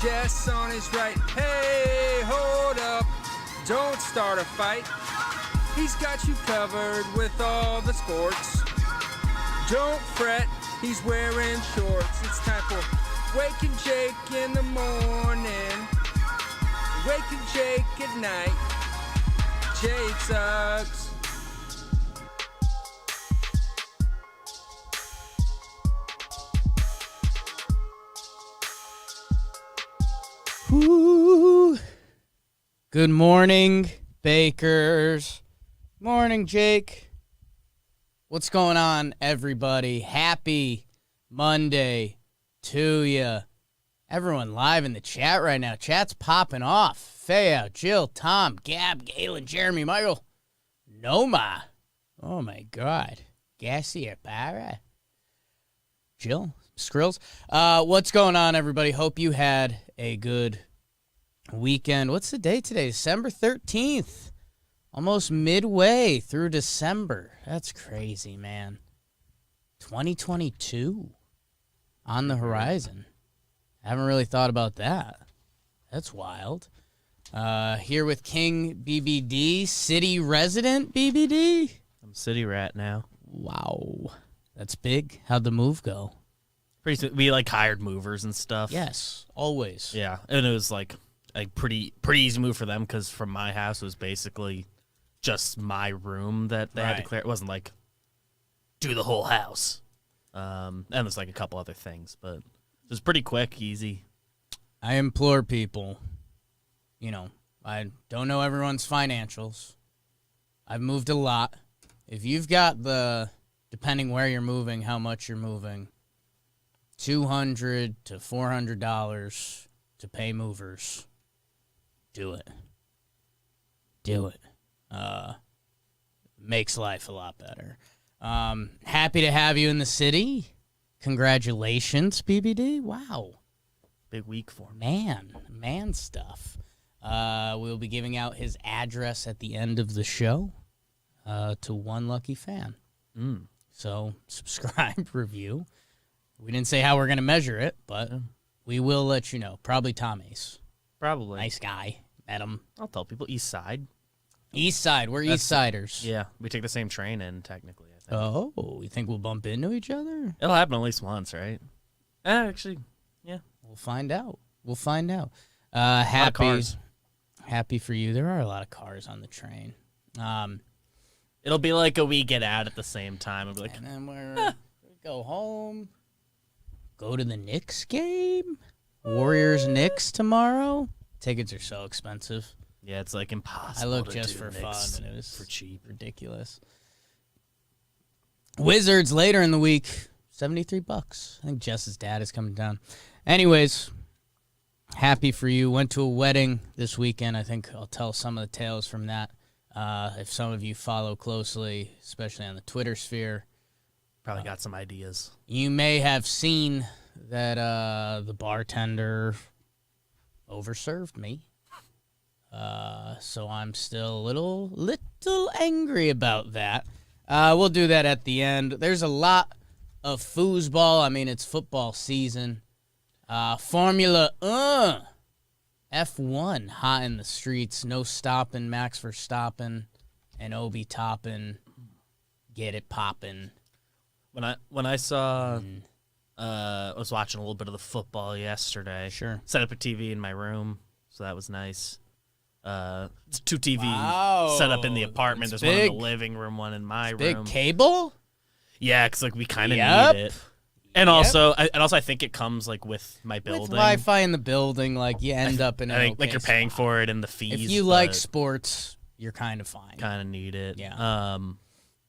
Jess on his right. Hey, hold up. Don't start a fight. He's got you covered with all the sports. Don't fret, he's wearing shorts. It's time for Waking Jake in the morning. Waking Jake at night. Jake sucks. Woo. Good morning, Bakers. Morning, Jake. What's going on, everybody? Happy Monday to you. Everyone live in the chat right now. Chat's popping off. Faya, Jill, Tom, Gab, Galen, Jeremy, Michael, Noma. Oh, my God. Gassier, Barra. Jill, Skrills. What's going on, everybody? Hope you had a good weekend. What's the date today? December 13th. Almost midway through December. That's crazy, man. 2022 on the horizon. I haven't really thought about that. That's wild. Here with King BBD, city resident BBD. I'm city rat now. Wow. That's big. How'd the move go? We hired movers and stuff. Yes, always. Yeah, and it was like a pretty easy move for them because from my house it was basically just my room that they had to clear. It wasn't like do the whole house. And there's like a couple other things, but it was pretty quick, easy. I implore people, I don't know everyone's financials. I've moved a lot. If you've got depending where you're moving, how much you're moving, $200 to $400 to pay movers, do it. Do it. Makes life a lot better. Happy to have you in the city. Congratulations, BBD. Wow. Big week for me. Man stuff. We'll be giving out his address at the end of the show to one lucky fan. So subscribe, review. We didn't say how we're going to measure it, but we will let you know. Probably Tom Ace. Probably. Nice guy. Met him. I'll tell people East Side. East Side. We're East Siders. Yeah, we take the same train in, technically, I think. Oh, you think we'll bump into each other? It'll happen at least once, right? Actually, yeah. We'll find out. Happy for you. There are a lot of cars on the train. It'll be like we get out at the same time. It'll be like, and then we go home, go to the Knicks game, Warriors-Knicks tomorrow. Tickets are so expensive. Yeah, it's like impossible. I looked to just do for Knicks fun, and it was for cheap. ridiculous. Wizards later in the week, $73. I think Jess's dad is coming down. Anyways, happy for you. Went to a wedding this weekend. I think I'll tell some of the tales from that. If some of you follow closely, especially on the Twitter sphere, Probably got some ideas. you may have seen that the bartender overserved me. So I'm still a little angry about that. We'll do that at the end. There's a lot of foosball. I mean, it's football season. Formula F1 hot in the streets. No stopping. Max Verstappen and Obi Toppin. Get it poppin'. When I saw, I was watching a little bit of the football yesterday. Sure. Set up a TV in my room, so that was nice. It's 2 TVs set up in the apartment. There's one in the living room, one in my room. Big cable? Yeah, because we kind of need it. And also, I think it comes with my building. With Wi-Fi in the building, you end up in I think you're paying for it in the fees. If you like sports, you're kind of fine. Kind of need it. Yeah.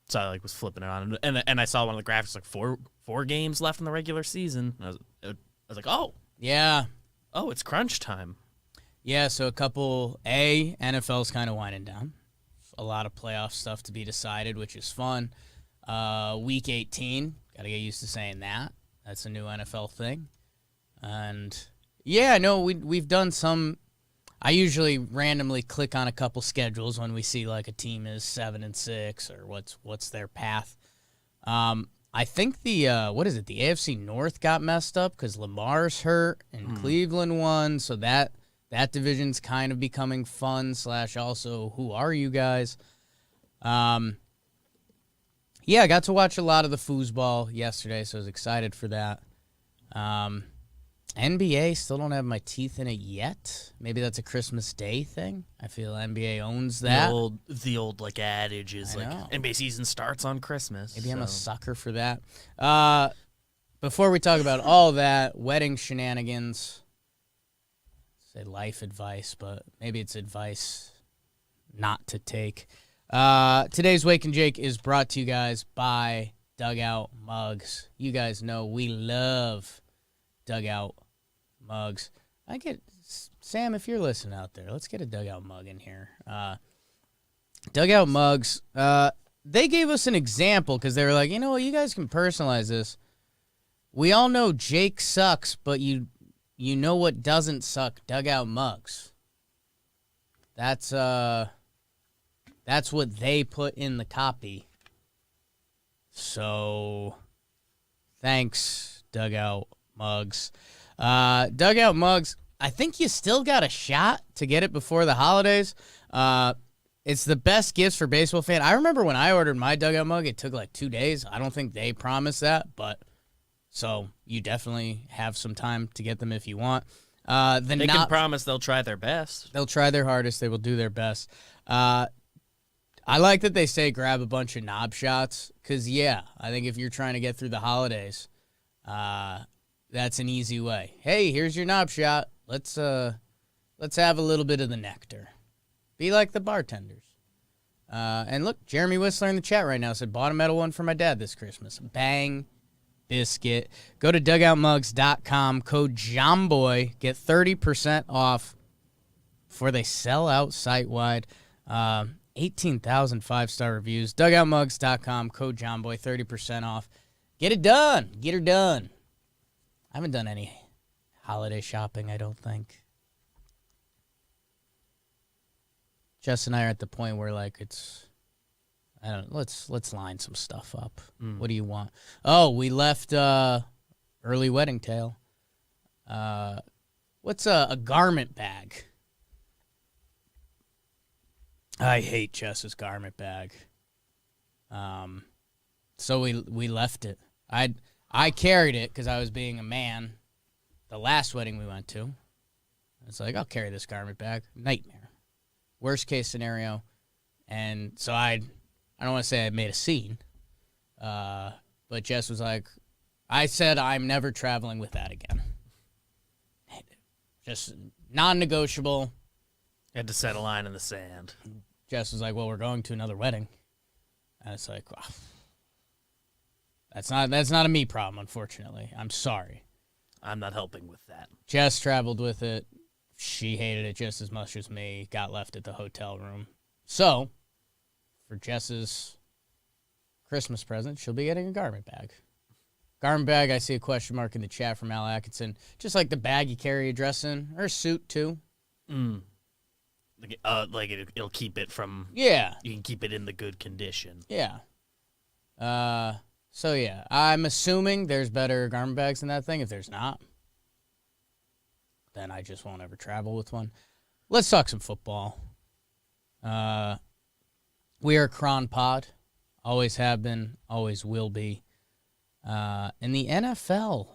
So I was flipping it on, and I saw one of the graphics four games left in the regular season. I was like, oh yeah, it's crunch time. Yeah. So NFL's kind of winding down. A lot of playoff stuff to be decided, which is fun. Week 18, got to get used to saying that. That's a new NFL thing. And yeah, no, we've done some. I usually randomly click on a couple schedules when we see a team is 7-6 or what's their path. I think the the AFC North got messed up because Lamar's hurt and Cleveland won, so that division's kind of becoming fun. / also, who are you guys? Yeah, I got to watch a lot of the foosball yesterday, so I was excited for that. NBA, still don't have my teeth in it yet. Maybe that's a Christmas Day thing. I feel NBA owns that. The old like adage is like NBA season starts on Christmas. Maybe I'm a sucker for that. Before we talk about all that, wedding shenanigans, say life advice, but maybe it's advice not to take. Today's Wake and Jake is brought to you guys by Dugout Mugs. You guys know we love Dugout Mugs. Sam, if you're listening out there, let's get a Dugout Mug in here. Dugout Mugs, they gave us an example because they were like, you know what, you guys can personalize this. We all know Jake sucks, but you know what doesn't suck? Dugout Mugs. That's what they put in the copy. So, thanks, Dugout Mugs. Dugout Mugs, I think you still got a shot to get it before the holidays. It's the best gifts for baseball fan. I remember when I ordered my Dugout Mug, it took like 2 days. I don't think they promised that, but so you definitely have some time to get them if you want. They can promise they'll try their best. They'll try their hardest. They will do their best. I like that they say grab a bunch of knob shots because, yeah, I think if you're trying to get through the holidays, that's an easy way. Hey, here's your knob shot. Let's have a little bit of the nectar. Be like the bartenders. And look, Jeremy Whistler in the chat right now said, bought a metal one for my dad this Christmas. Bang biscuit. Go to dugoutmugs.com, code JOMBOY, get 30% off before they sell out site-wide. 18,000 5-star reviews. Dugoutmugs.com, code JOMBOY, 30% off. Get it done. Get her done. I haven't done any holiday shopping, I don't think. Jess and I are at the point where, like, let's line some stuff up. What do you want? Oh, we left early wedding tale. What's a garment bag? I hate Jess's garment bag. So we left it. I carried it because I was being a man. The last wedding we went to, it's like, I'll carry this garment bag. Nightmare. Worst case scenario. And so I don't want to say I made a scene, but Jess was like, I said I'm never traveling with that again. Just non-negotiable. Had to set a line in the sand. Jess was like, well, we're going to another wedding. And it's like, wow. That's not a me problem, unfortunately. I'm sorry. I'm not helping with that. Jess traveled with it. She hated it just as much as me. Got left at the hotel room. So, for Jess's Christmas present, she'll be getting a garment bag. Garment bag, I see a question mark in the chat from Al Atkinson. Just like the bag you carry your dress in, or a suit, too. It'll keep it from... Yeah. You can keep it in the good condition. Yeah. So, yeah, I'm assuming there's better garment bags than that thing. If there's not, then I just won't ever travel with one. Let's talk some football. We are Cron Pod. Always have been, always will be. In the NFL,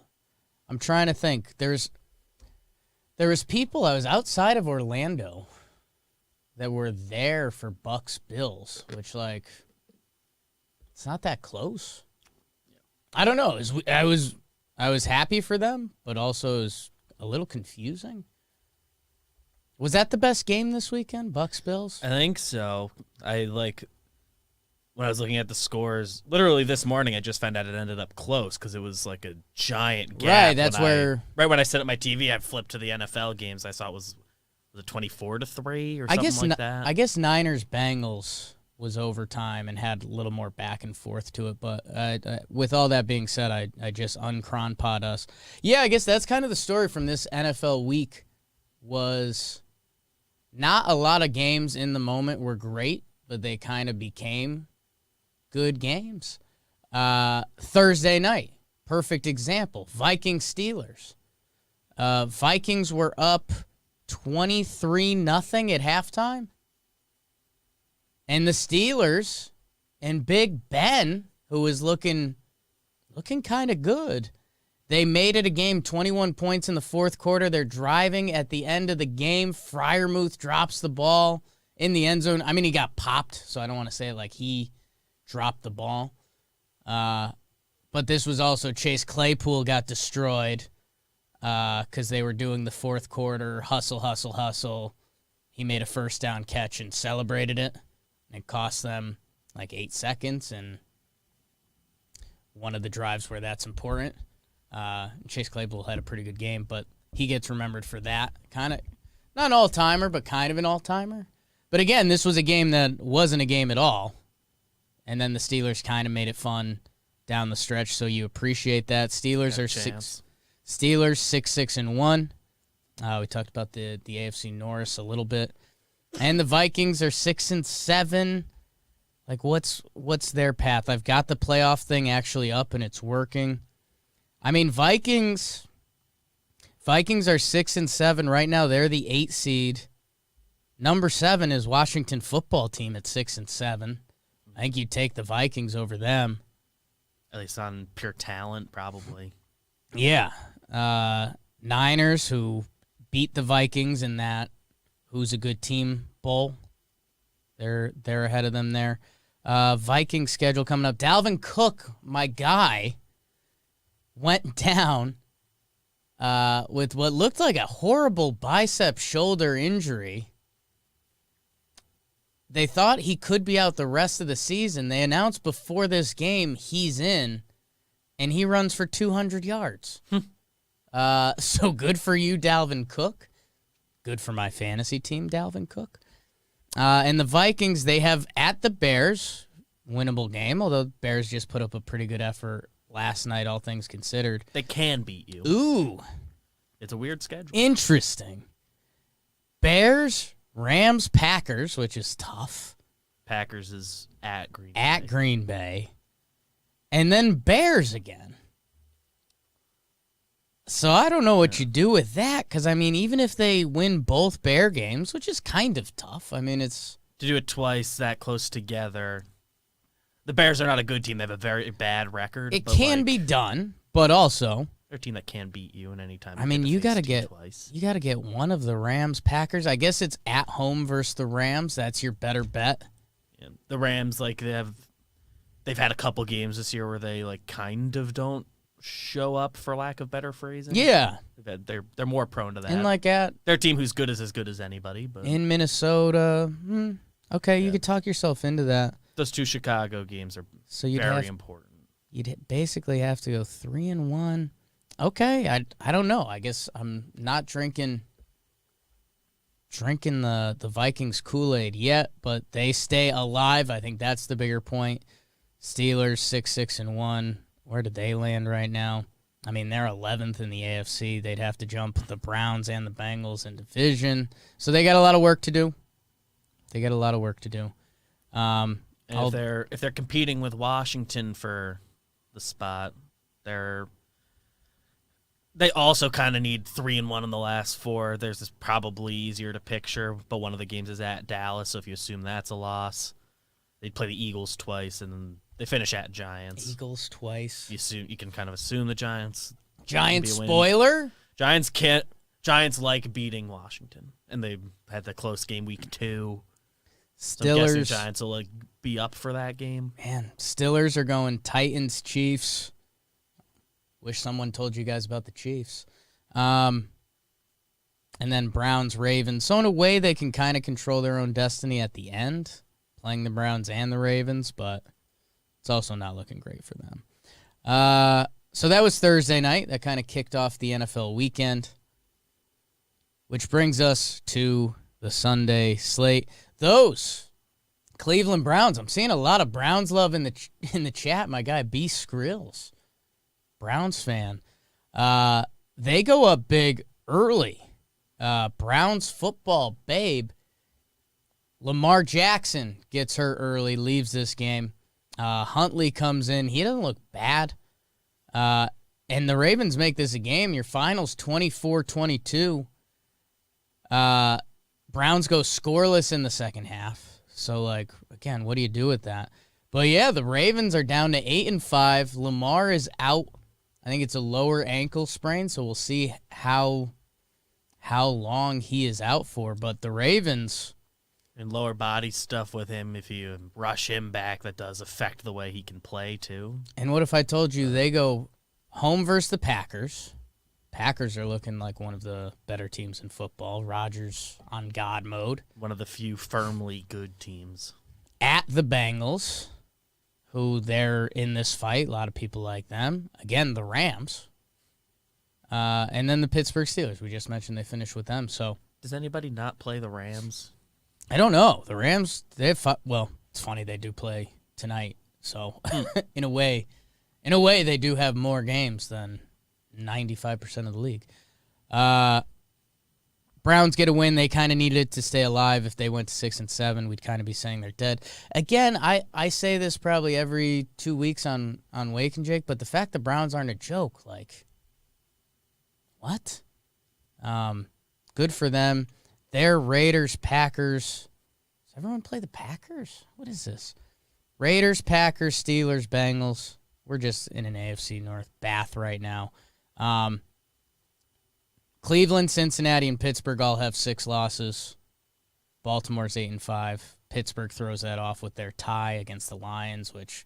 I'm trying to think. There was people, I was outside of Orlando, that were there for Bucks Bills, which, like, it's not that close. I don't know. I was happy for them, but also it was a little confusing. Was that the best game this weekend, Bucks Bills? I think so. When I was looking at the scores, literally this morning, I just found out it ended up close because it was like a giant gap. Right, that's right when I set up my TV, I flipped to the NFL games. I saw it was it 24-3 or something like that. I guess Niners Bengals was overtime and had a little more back and forth to it. But with all that being said, I just uncron-pod us. Yeah, I guess that's kind of the story from this NFL week was not a lot of games in the moment were great, but they kind of became good games. Thursday night, perfect example. Vikings-Steelers. Vikings were up 23-0 at halftime. And the Steelers and Big Ben, who was looking kind of good, they made it a game, 21 points in the fourth quarter. They're driving at the end of the game. Freiermuth drops the ball in the end zone. I mean, he got popped, so I don't want to say it like he dropped the ball. But this was also Chase Claypool got destroyed because they were doing the fourth quarter hustle. He made a first down catch and celebrated it. And it cost them like 8 seconds and one of the drives where that's important. Chase Claypool had a pretty good game, but he gets remembered for that. Kind of, not an all-timer, but kind of an all-timer. But again, this was a game that wasn't a game at all. And then the Steelers kind of made it fun down the stretch, so you appreciate that. Steelers are 6-6-1. We talked about the AFC North a little bit. And the Vikings are 6-7. Like, what's their path? I've got the playoff thing actually up, and it's working. I mean, Vikings are 6-7 right now. They're the 8 seed. Number 7 is Washington football team at 6-7. I think you take the Vikings over them. At least on pure talent, probably. Yeah. Niners, who beat the Vikings in that Who's a Good Team bowl. They're ahead of them there. Vikings schedule coming up. Dalvin Cook, my guy, went down with what looked like a horrible bicep shoulder injury. They thought he could be out the rest of the season. They announced before this game he's in, and he runs for 200 yards. So good for you, Dalvin Cook. Good for my fantasy team, Dalvin Cook. And the Vikings, they have at the Bears, winnable game, although Bears just put up a pretty good effort last night, all things considered. They can beat you. Ooh. It's a weird schedule. Interesting. Bears, Rams, Packers, which is tough. Packers is at Green Bay. At Green Bay. And then Bears again. So I don't know what you do with that, because, I mean, even if they win both Bear games, which is kind of tough, I mean, it's... To do it twice that close together. The Bears are not a good team. They have a very bad record. It can be done, but also... They're a team that can beat you in any time. I mean, you got to get one of the Rams, Packers. I guess it's at home versus the Rams. That's your better bet. Yeah. The Rams, like, they've had a couple games this year where they, like, kind of don't show up, for lack of better phrasing. Yeah. They're more prone to that. And like they're a team who's good as anybody. But in Minnesota, okay, you could talk yourself into that. Those two Chicago games are very important. You'd basically have to go 3-1. Okay, I don't know. I guess I'm not drinking the Vikings Kool-Aid yet, but they stay alive. I think that's the bigger point. Steelers 6-6-1. Where did they land right now? I mean, they're 11th in the AFC. They'd have to jump the Browns and the Bengals in division. So they got a lot of work to do. And if they're competing with Washington for the spot, they also kind of need 3-1 in the last 4. There's this probably easier to picture, but one of the games is at Dallas, so if you assume that's a loss, they'd play the Eagles twice, and then they finish at Giants. Eagles twice. You can kind of assume the Giants. Giants spoiler? Giants like beating Washington, and they had the close game week 2. So I'm guessing Giants will be up for that game. Man, Steelers are going Titans, Chiefs. Wish someone told you guys about the Chiefs. And then Browns, Ravens. So in a way, they can kind of control their own destiny at the end, playing the Browns and the Ravens, but it's also not looking great for them. So that was Thursday night. That kind of kicked off the NFL weekend, which brings us to the Sunday slate. Those Cleveland Browns. I'm seeing a lot of Browns love in the chat. My guy B Skrills, Browns fan. They go up big early. Browns football babe. Lamar Jackson gets hurt early, leaves this game. Huntley comes in. He doesn't look bad. And the Ravens make this a game. Your final's 24-22. Browns go scoreless in the second half. So, like, again, what do you do with that? But, yeah, the Ravens are down to 8-5. Lamar is out. I think it's a lower ankle sprain, so we'll see how long he is out for. But the Ravens... And lower body stuff with him, if you rush him back, that does affect the way he can play, too. And what if I told you they go home versus the Packers? Packers are looking like one of the better teams in football. Rodgers on God mode. One of the few firmly good teams. At the Bengals, who they're in this fight. A lot of people like them. Again, the Rams. And then the Pittsburgh Steelers. We just mentioned they finished with them. So does anybody not play the Rams? I don't know. The Rams, well, it's funny they do play tonight. So in a way, they do have more games than 95% of the league. Browns get a win. They kind of needed it to stay alive. If they went to 6-7, we'd kind of be saying they're dead. Again, I say this probably every 2 weeks on Wake and Jake, but the fact the Browns aren't a joke, like, what? Good for them. They're Raiders, Packers. Does everyone play the Packers? What is this? Raiders, Packers, Steelers, Bengals. We're just in an AFC North bath right now. Cleveland, Cincinnati, and Pittsburgh all have 6 losses. Baltimore's 8-5. Pittsburgh throws that off with their tie against the Lions, which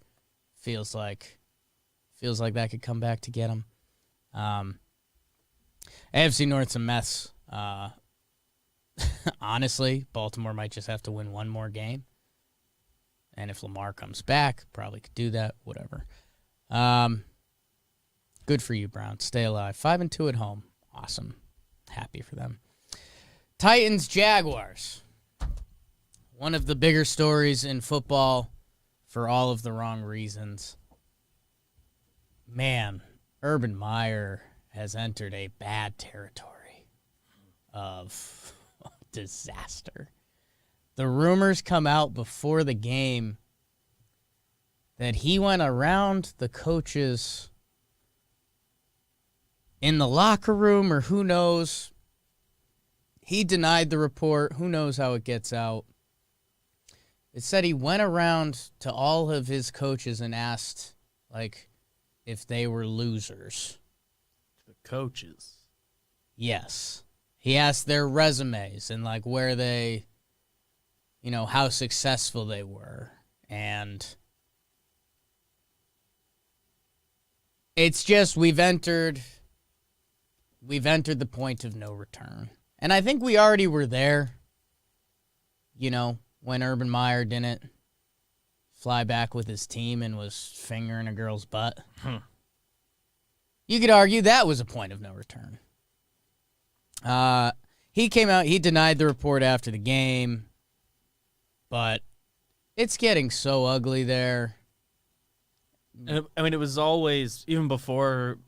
feels like that could come back to get them. AFC North's a mess. Honestly, Baltimore might just have to win one more game. And if Lamar comes back, probably could do that, whatever. Good for you, Browns. Stay alive. 5-2 at home. Awesome. Happy for them. Titans, Jaguars. One of the bigger stories in football for all of the wrong reasons. Man, Urban Meyer has entered a bad territory of disaster. The rumors come out before the game that he went around the coaches in the locker room, or who knows. He denied the report. Who knows how it gets out. It said he went around to all of his coaches and asked, like, if they were losers. The coaches? Yes. He asked their resumes and, like, where they, how successful they were. And it's just we've entered the point of no return. And I think we already were there, when Urban Meyer didn't fly back with his team and was fingering a girl's butt. You could argue that was a point of no return. He came out, he denied the report after the game, but it's getting so ugly there. And it was always, even before,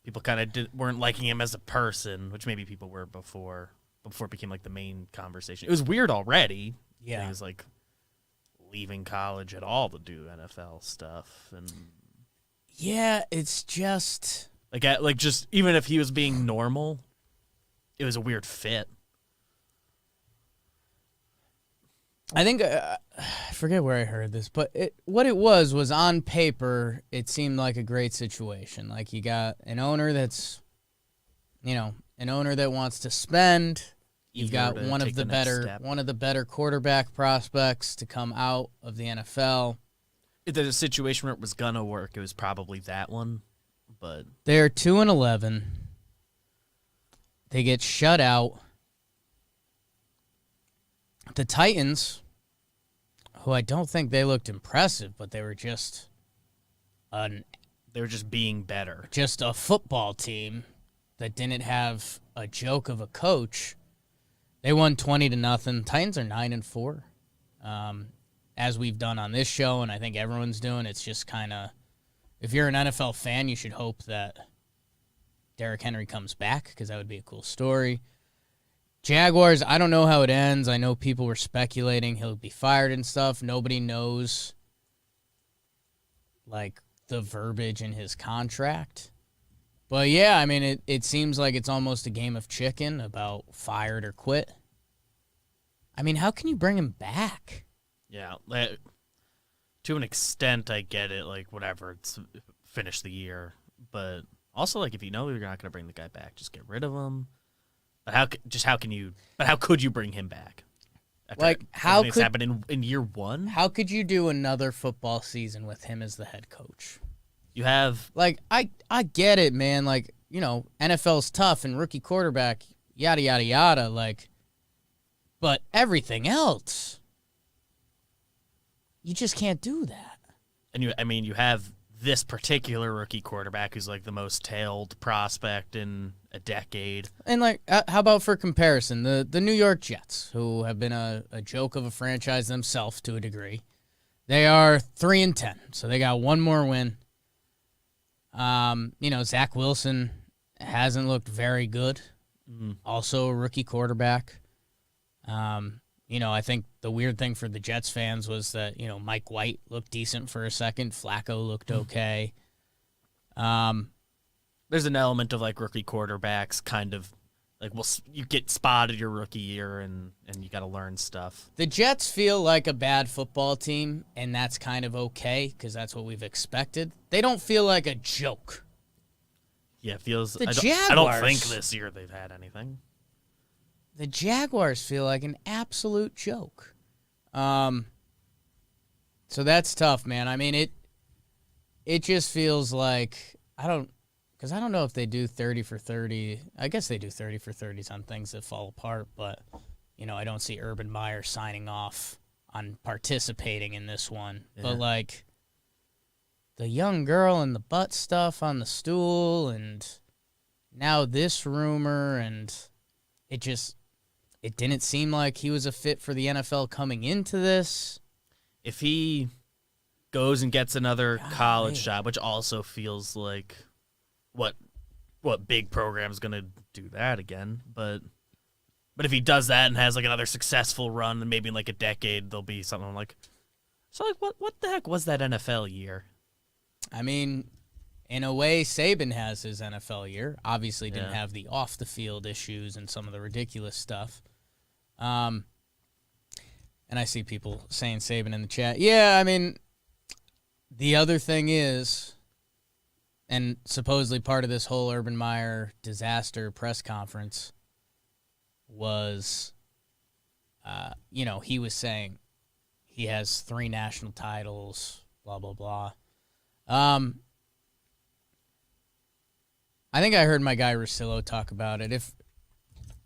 people kind of weren't liking him as a person, which maybe people were before it became like the main conversation. It was weird already. Yeah. He was like leaving college at all to do NFL stuff. And yeah, it's just just even if he was being normal, it was a weird fit. I think I forget where I heard this, but what it was on paper, it seemed like a great situation. Like, you got an owner that's, an owner that wants to spend. You've got one of the better quarterback prospects to come out of the NFL. If there's a situation where it was gonna work, it was probably that one. But they're 2-11. They get shut out. The Titans, who I don't think they looked impressive, but they were just being better. Just a football team that didn't have a joke of a coach. They won 20-0. Titans are 9-4. As we've done on this show, and I think everyone's doing, it's just kind of, if you're an NFL fan, you should hope that Derrick Henry comes back, because that would be a cool story. Jaguars, I don't know how it ends. I know people were speculating he'll be fired and stuff. Nobody knows like the verbiage in his contract. But yeah, I mean, it seems like it's almost a game of chicken about fired or quit. I mean, how can you bring him back? Yeah, to an extent, I get it. Like, whatever, it's finish the year. But also, like, if you know you're not going to bring the guy back, just get rid of him. But how could you bring him back? Like, how could happen in year one? How could you do another football season with him as the head coach? You have like I get it, man. Like, you know, NFL's tough and rookie quarterback, yada yada yada. Like, but everything else, you just can't do that. And you have this particular rookie quarterback who's like the most tailed prospect in a decade. And like, how about for comparison, the New York Jets, who have been a joke of a franchise themselves to a degree, they are 3-10, so they got one more win. You know, Zach Wilson hasn't looked very good. Also a rookie quarterback. You know, I think the weird thing for the Jets fans was that, you know, Mike White looked decent for a second. Flacco looked okay. There's an element of, like, rookie quarterbacks kind of, like, you get spotted your rookie year and you got to learn stuff. The Jets feel like a bad football team, and that's kind of okay because that's what we've expected. They don't feel like a joke. Yeah, it feels. I don't think this year they've had anything. The Jaguars feel like an absolute joke. So that's tough, man. I mean, it just feels like I don't know if they do 30 for 30. I guess they do 30 for 30s on things that fall apart, but you know, I don't see Urban Meyer signing off on participating in this one. Yeah. But like the young girl and the butt stuff on the stool and now this rumor, and it didn't seem like he was a fit for the NFL coming into this. If he goes and gets another college job, which also feels like what big program's going to do that again, but if he does that and has like another successful run, and maybe in like a decade there'll be something like, so like what the heck was that NFL year? I mean, in a way, Saban has his NFL year. Obviously didn't have the off-the-field issues and some of the ridiculous stuff. And I see people saying Saban in the chat. Yeah, I mean, the other thing is, and supposedly part of this whole Urban Meyer disaster press conference was, you know, he was saying he has 3 national titles, blah, blah, blah. I think I heard my guy Russillo talk about it. If,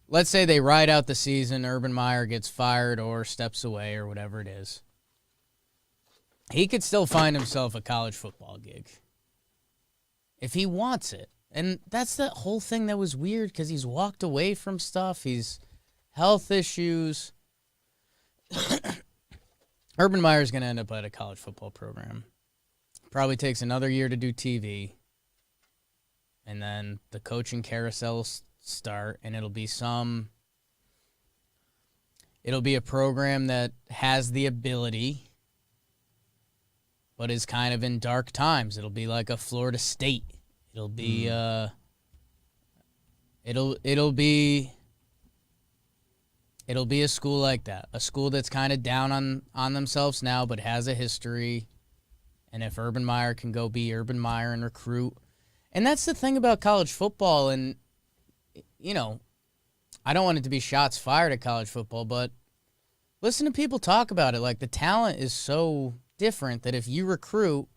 let's say they ride out the season, Urban Meyer gets fired or steps away or whatever it is, he could still find himself a college football gig if he wants it. And that's the whole thing that was weird because he's walked away from stuff. He's health issues. Urban Meyer's going to end up at a college football program. Probably takes another year to do TV. And then the coaching carousel start, and it'll be a program that has the ability, but is kind of in dark times. It'll be like a Florida State. It'll be it'll be a school like that, a school that's kind of down on themselves now, but has a history. And if Urban Meyer can go be Urban Meyer and recruit. And that's the thing about college football. And, you know, I don't want it to be shots fired at college football, but listen to people talk about it. Like, the talent is so different that if you recruit,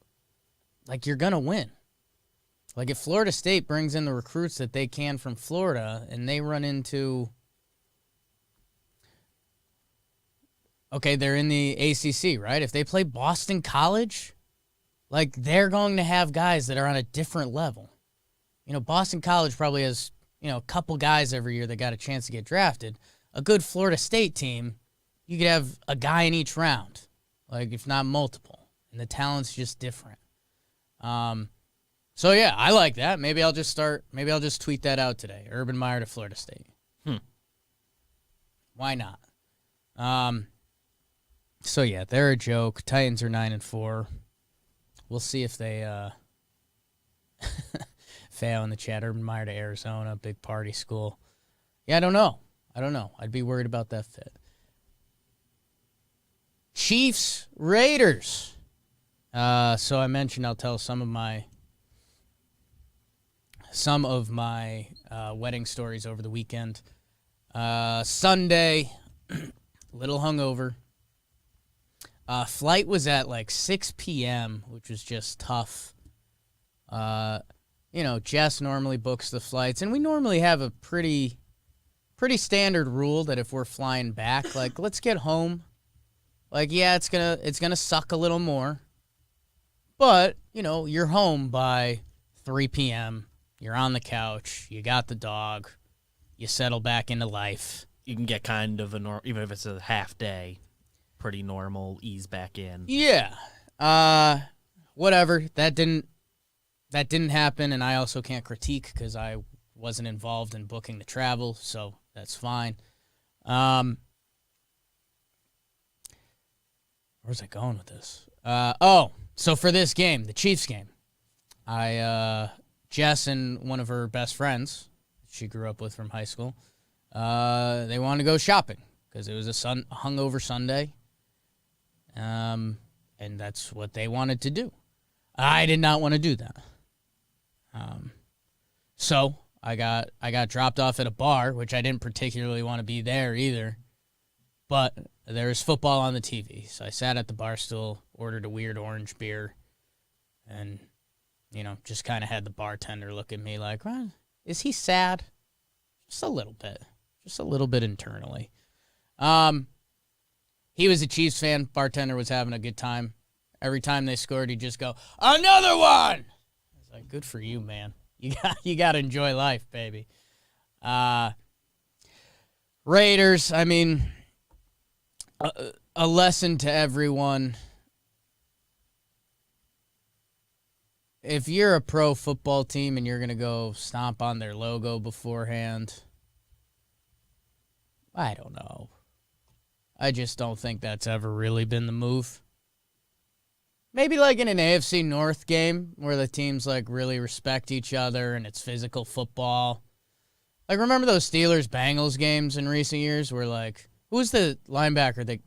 like, you're going to win. Like, if Florida State brings in the recruits that they can from Florida and they run into, okay, they're in the ACC, right? If they play Boston College, like, they're going to have guys that are on a different level. You know, Boston College probably has, you know, a couple guys every year that got a chance to get drafted. A good Florida State team, you could have a guy in each round, like, if not multiple. And the talent's just different. So, yeah, I like that. Maybe I'll just tweet that out today. Urban Meyer to Florida State. Why not? So, yeah, they're a joke. Titans are 9-4. We'll see if they fail in the chat. Urban Meyer to Arizona, big party school. Yeah, I don't know. I'd be worried about that fit. Chiefs, Raiders. So I mentioned I'll tell some of my wedding stories over the weekend. Sunday, little hungover. Flight was at 6 p.m., which was just tough. Jess normally books the flights, and we normally have a pretty standard rule that if we're flying back, let's get home. It's gonna suck a little more, but you're home by 3 p.m. You're on the couch. You got the dog. You settle back into life. You can get kind of even if it's a half day, pretty normal, ease back in. Yeah. Whatever. That didn't happen, and I also can't critique because I wasn't involved in booking the travel, so that's fine. Where's I going with this? So for this game, the Chiefs game, Jess and one of her best friends she grew up with from high school, they wanted to go shopping because it was a hungover Sunday, and that's what they wanted to do. I did not want to do that. So I got dropped off at a bar, which I didn't particularly want to be there either, but there was football on the TV. So I sat at the bar stool, ordered a weird orange beer, and, just kind of had the bartender look at me like, well, is he sad? Just a little bit internally. He was a Chiefs fan. Bartender was having a good time. Every time they scored, he'd just go, another one! I was like, good for you, man. You got to enjoy life, baby. Raiders, I mean, a lesson to everyone. If you're a pro football team and you're going to go stomp on their logo beforehand, I don't know. I just don't think that's ever really been the move. Maybe in an AFC North game where the teams really respect each other and it's physical football. Remember those Steelers-Bengals games in recent years where who was the linebacker that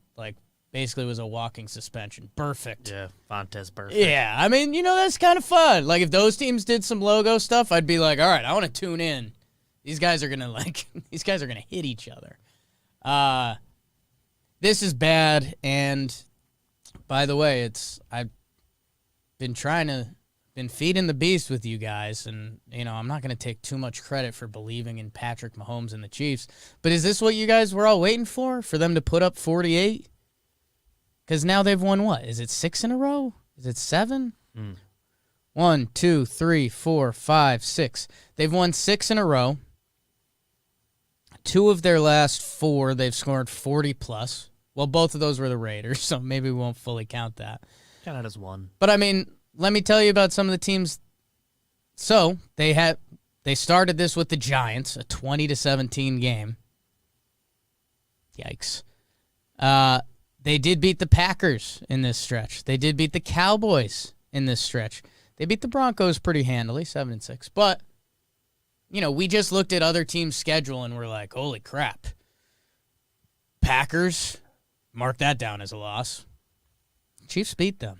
basically was a walking suspension? Perfect. Yeah, Fontes Perfect. Yeah, I mean, that's kind of fun. If those teams did some logo stuff, I'd be like, all right, I want to tune in. These guys are gonna hit each other. This is bad, and by the way, I've been feeding the beast with you guys, and I'm not gonna take too much credit for believing in Patrick Mahomes and the Chiefs. But is this what you guys were all waiting for them to put up 48? Because now they've won what? Is it 6 in a row? Is it 7? 1, 2, 3, 4, 5, 6. They've won 6 in a row. 2 of their last 4, they've scored 40+. Well, both of those were the Raiders, so maybe we won't fully count that. Count it as one. But, I mean, let me tell you about some of the teams. So, they started this with the Giants, a 20-17 game. Yikes. They did beat the Packers in this stretch. They did beat the Cowboys in this stretch. They beat the Broncos pretty handily, 7-6. But, we just looked at other teams' schedule and we're like, holy crap. Packers, mark that down as a loss. Chiefs beat them.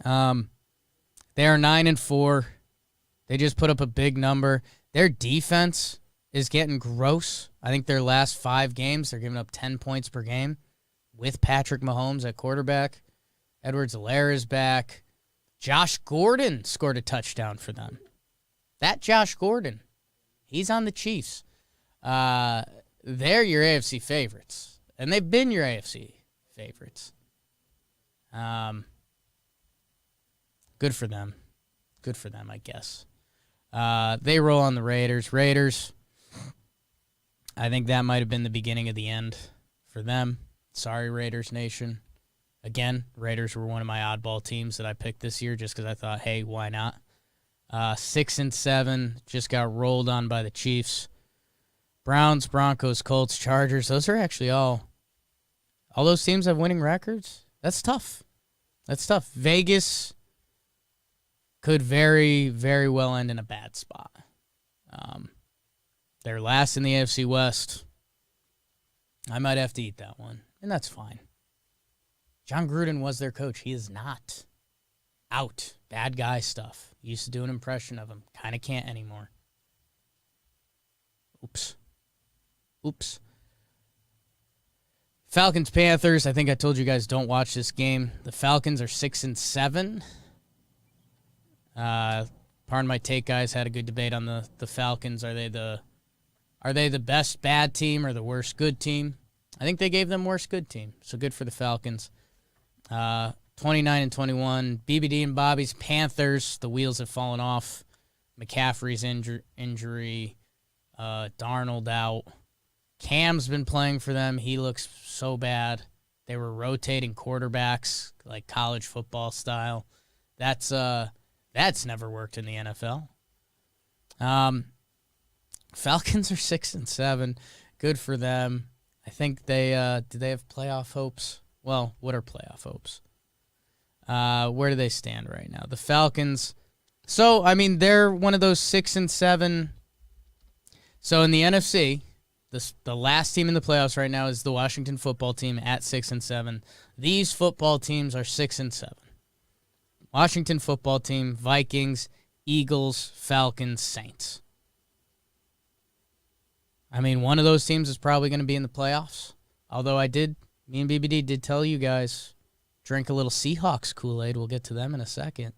They are 9-4. They just put up a big number. Their defense is getting gross. I think their last 5 games, they're giving up 10 points per game with Patrick Mahomes at quarterback. Edwards-Helaire is back. Josh Gordon scored a touchdown for them. That Josh Gordon, he's on the Chiefs. They're your AFC favorites, and they've been your AFC favorites. Good for them. Good for them, I guess. They roll on the Raiders. Raiders, I think that might have been the beginning of the end for them. Sorry, Raiders Nation. Again, Raiders were one of my oddball teams that I picked this year just because I thought, hey, why not? 6-7, just got rolled on by the Chiefs. Browns, Broncos, Colts, Chargers. Those are actually all those teams have winning records. That's tough. Vegas could very, very well end in a bad spot. They're last in the AFC West. I might have to eat that one, and that's fine. John Gruden was their coach. He is not out. Bad guy stuff. Used to do an impression of him. Kind of can't anymore. Oops. Falcons, Panthers. I think I told you guys don't watch this game. The Falcons are 6-7. Pardon my take, guys. Had a good debate on the Falcons. Are they the best bad team or the worst good team? I think they gave them worst good team. So good for the Falcons. 29-21. BBD and Bobby's Panthers. The wheels have fallen off. McCaffrey's injury. Darnold out. Cam's been playing for them. He looks so bad. They were rotating quarterbacks like college football style. That's never worked in the NFL. Falcons are 6-7. Good for them. I think they do they have playoff hopes? Well, what are playoff hopes? Where do they stand right now? The Falcons. So, I mean, they're one of those 6-7. So in the NFC, the last team in the playoffs right now is the Washington football team at 6-7. These football teams are 6-7. Washington football team, Vikings, Eagles, Falcons, Saints. I mean, one of those teams is probably going to be in the playoffs. Although me and BBD did tell you guys, drink a little Seahawks Kool-Aid. We'll get to them in a second.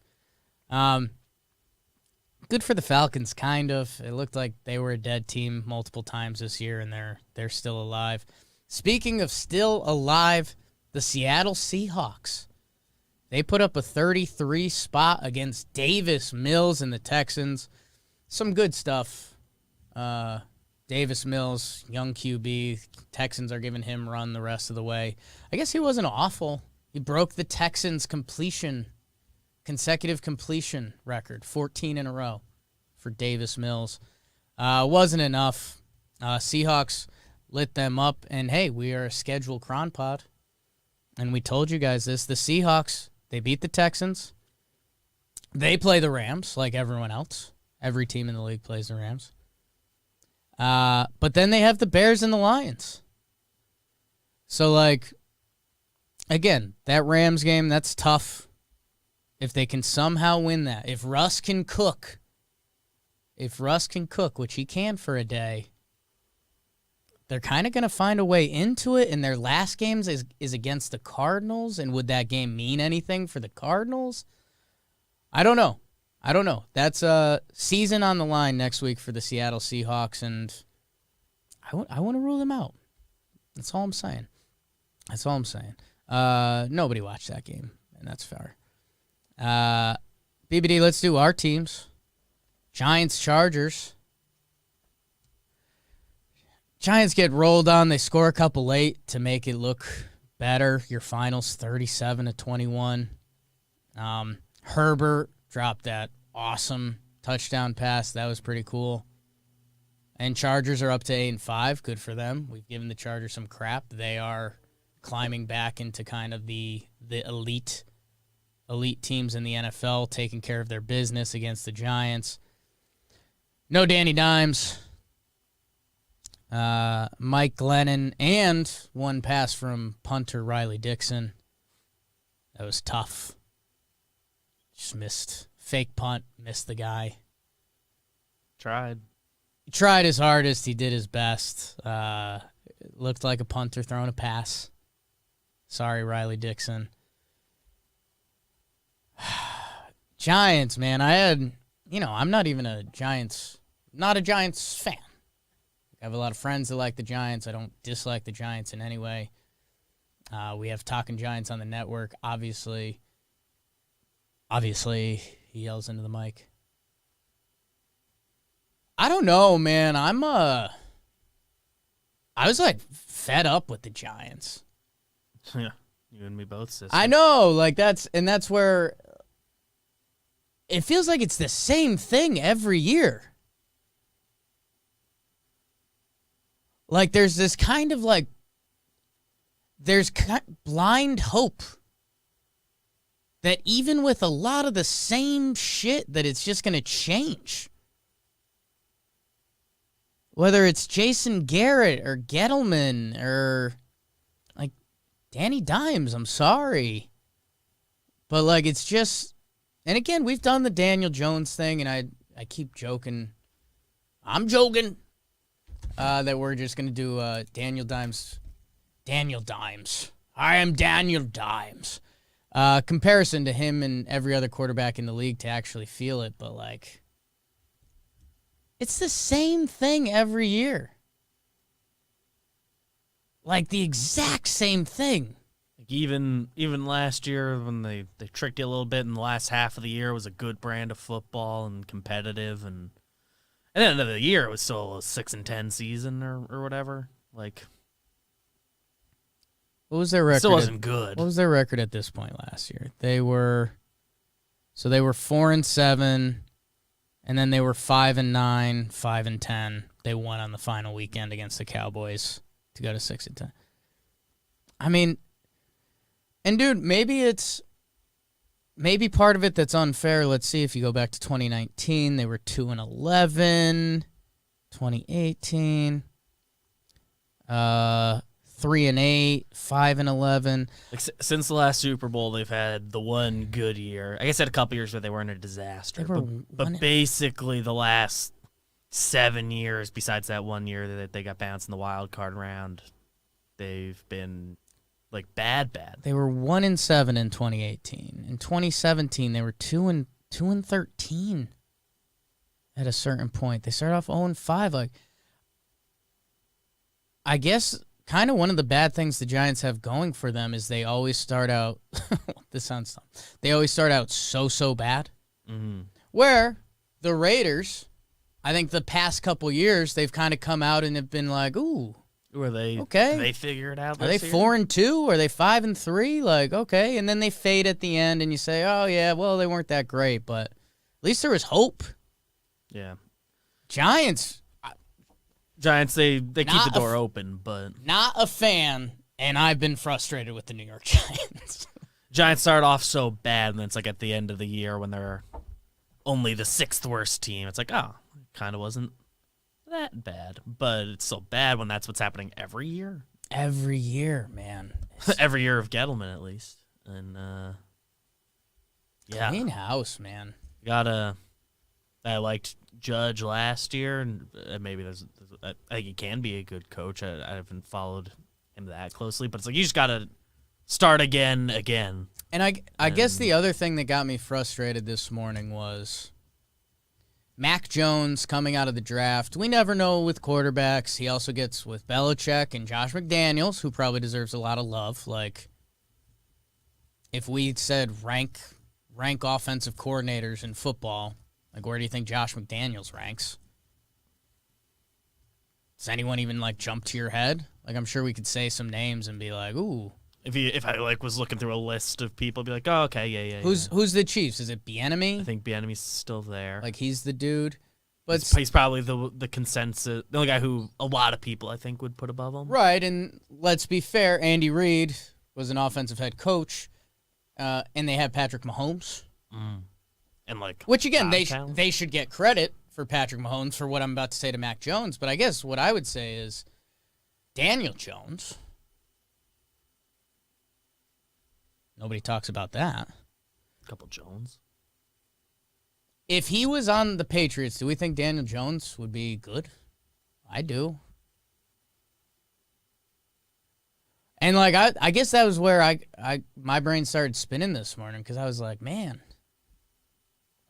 Good for the Falcons, kind of. It looked like they were a dead team multiple times this year, and they're still alive. Speaking of still alive, the Seattle Seahawks. They put up a 33 spot against Davis Mills and the Texans. Some good stuff. Davis Mills, young QB. Texans are giving him run the rest of the way. I guess he wasn't awful. He broke the Texans' consecutive completion record, 14 in a row for Davis Mills. Wasn't enough. Seahawks lit them up, and hey, we are a scheduled Cron Pod, and we told you guys this. The Seahawks, they beat the Texans. They play the Rams like everyone else. Every team in the league plays the Rams. But then they have the Bears and the Lions. So, again, that Rams game, that's tough. If they can somehow win that, if Russ can cook, which he can for a day, they're kind of going to find a way into it, and their last games is against the Cardinals, and would that game mean anything for the Cardinals? I don't know. That's a season on the line next week for the Seattle Seahawks, and I want to rule them out. That's all I'm saying. Nobody watched that game, and that's fair. BBD, let's do our teams. Giants, Chargers. Giants get rolled on. They score a couple late to make it look better. Your finals 37-21. Herbert dropped that awesome touchdown pass. That was pretty cool. And Chargers are up to 8-5. Good for them. We've given the Chargers some crap. They are climbing back into kind of the elite teams in the NFL, taking care of their business against the Giants. No Danny Dimes. Mike Glennon, and one pass from punter Riley Dixon. That was tough. Just missed. Fake punt. Missed the guy. He tried his hardest. He did his best. Looked like a punter throwing a pass. Sorry, Riley Dixon. Giants, man. I'm not even not a Giants fan. I have a lot of friends that like the Giants. I don't dislike the Giants in any way. We have Talking Giants on the network. Obviously, he yells into the mic. I don't know, man. I was fed up with the Giants. Yeah, you and me both, sister. I know, that's where it feels like it's the same thing every year. There's this kind of there's blind hope. that even with a lot of the same shit that it's just going to change. Whether it's Jason Garrett or Gettleman or like Danny Dimes, I'm sorry. But like it's just, and again, we've done the Daniel Jones thing, and I keep joking. I'm joking that we're just going to do Daniel Dimes. Daniel Dimes. I am Daniel Dimes. Comparison to him and every other quarterback in the league to actually feel it, but like it's the same thing every year. Like the exact same thing. Like even last year when they tricked you a little bit in the last half of the year, it was a good brand of football and competitive, and at the end of the year it was still a 6-10 season or whatever. Like, what was their record? Still wasn't good. What was their record at this point last year? They were 4-7, and then they were 5-9, 5-10. They won on the final weekend against the Cowboys to go to 6-10. I mean, and dude, maybe part of it that's unfair. Let's see, if you go back to 2019, they were 2-11. 2018, 3-8, 5-11. Like since the last Super Bowl, they've had the one good year. I guess they had a couple years where they weren't a disaster. But basically the last 7 years, besides that 1 year that they got bounced in the wild card round, they've been like bad. They were 1-7 in 2018. In 2017, they were 2-13 at a certain point. They started off 0-5. Like, I guess kind of one of the bad things the Giants have going for them is they always start out this sounds dumb. They always start out so bad. Mm-hmm. Where the Raiders, I think the past couple years, they've kind of come out and have been like, ooh, were they okay? They figure it out. Are they 4-2? Are they 5-3? Like, okay, and then they fade at the end, and you say, oh yeah, well they weren't that great, but at least there was hope. Yeah, Giants, they keep the door open, but not a fan, and I've been frustrated with the New York Giants. Giants start off so bad, and then it's like at the end of the year when they're only the 6th worst team. It's like, oh, it kind of wasn't that bad, but it's so bad when that's what's happening every year. Every year, man. Every year of Gettleman, at least, and yeah, clean house, man. I liked Judge last year, and maybe I think he can be a good coach. I haven't followed him that closely, but it's like you just gotta start again. And I guess the other thing that got me frustrated this morning was Mac Jones coming out of the draft. We never know with quarterbacks. He also gets with Belichick and Josh McDaniels, who probably deserves a lot of love. Like, if we said rank offensive coordinators in football, like, where do you think Josh McDaniels ranks? Does anyone even, like, jump to your head? Like, I'm sure we could say some names and be like, ooh. If I like was looking through a list of people, I'd be like, oh, okay, yeah. Who's the Chiefs? Is it Bieniemy? I think Bieniemy's still there. Like, he's the dude. But he's probably the consensus, the only guy who a lot of people I think would put above him. Right, and let's be fair, Andy Reid was an offensive head coach, and they have Patrick Mahomes. And like, which again, they should get credit for Patrick Mahomes for what I'm about to say to Mac Jones. But I guess what I would say is Daniel Jones. Nobody talks about that. Couple Jones. If he was on the Patriots, do we think Daniel Jones would be good? I do. And like I guess that was where my brain started spinning this morning, because I was like, man,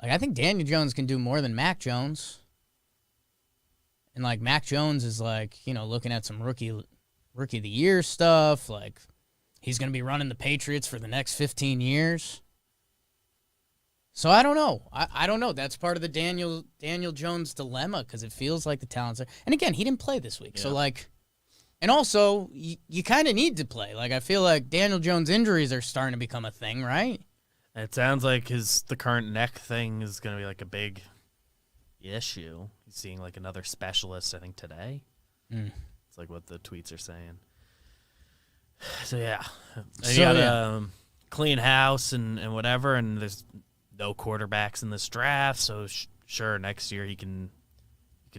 like I think Daniel Jones can do more than Mac Jones. And like Mac Jones is like, you know, looking at some rookie of the year stuff, like he's going to be running the Patriots for the next 15 years. So I don't know. I don't know. That's part of the Daniel Jones dilemma, because it feels like the talent's there. And again, he didn't play this week. Yeah. So like, and also you kind of need to play. Like I feel like Daniel Jones injuries are starting to become a thing, right? It sounds like the current neck thing is going to be like a big issue. He's seeing like another specialist, I think, today. It's like what the tweets are saying. So yeah, you got clean house and whatever, and there's no quarterbacks in this draft, so sure, next year you can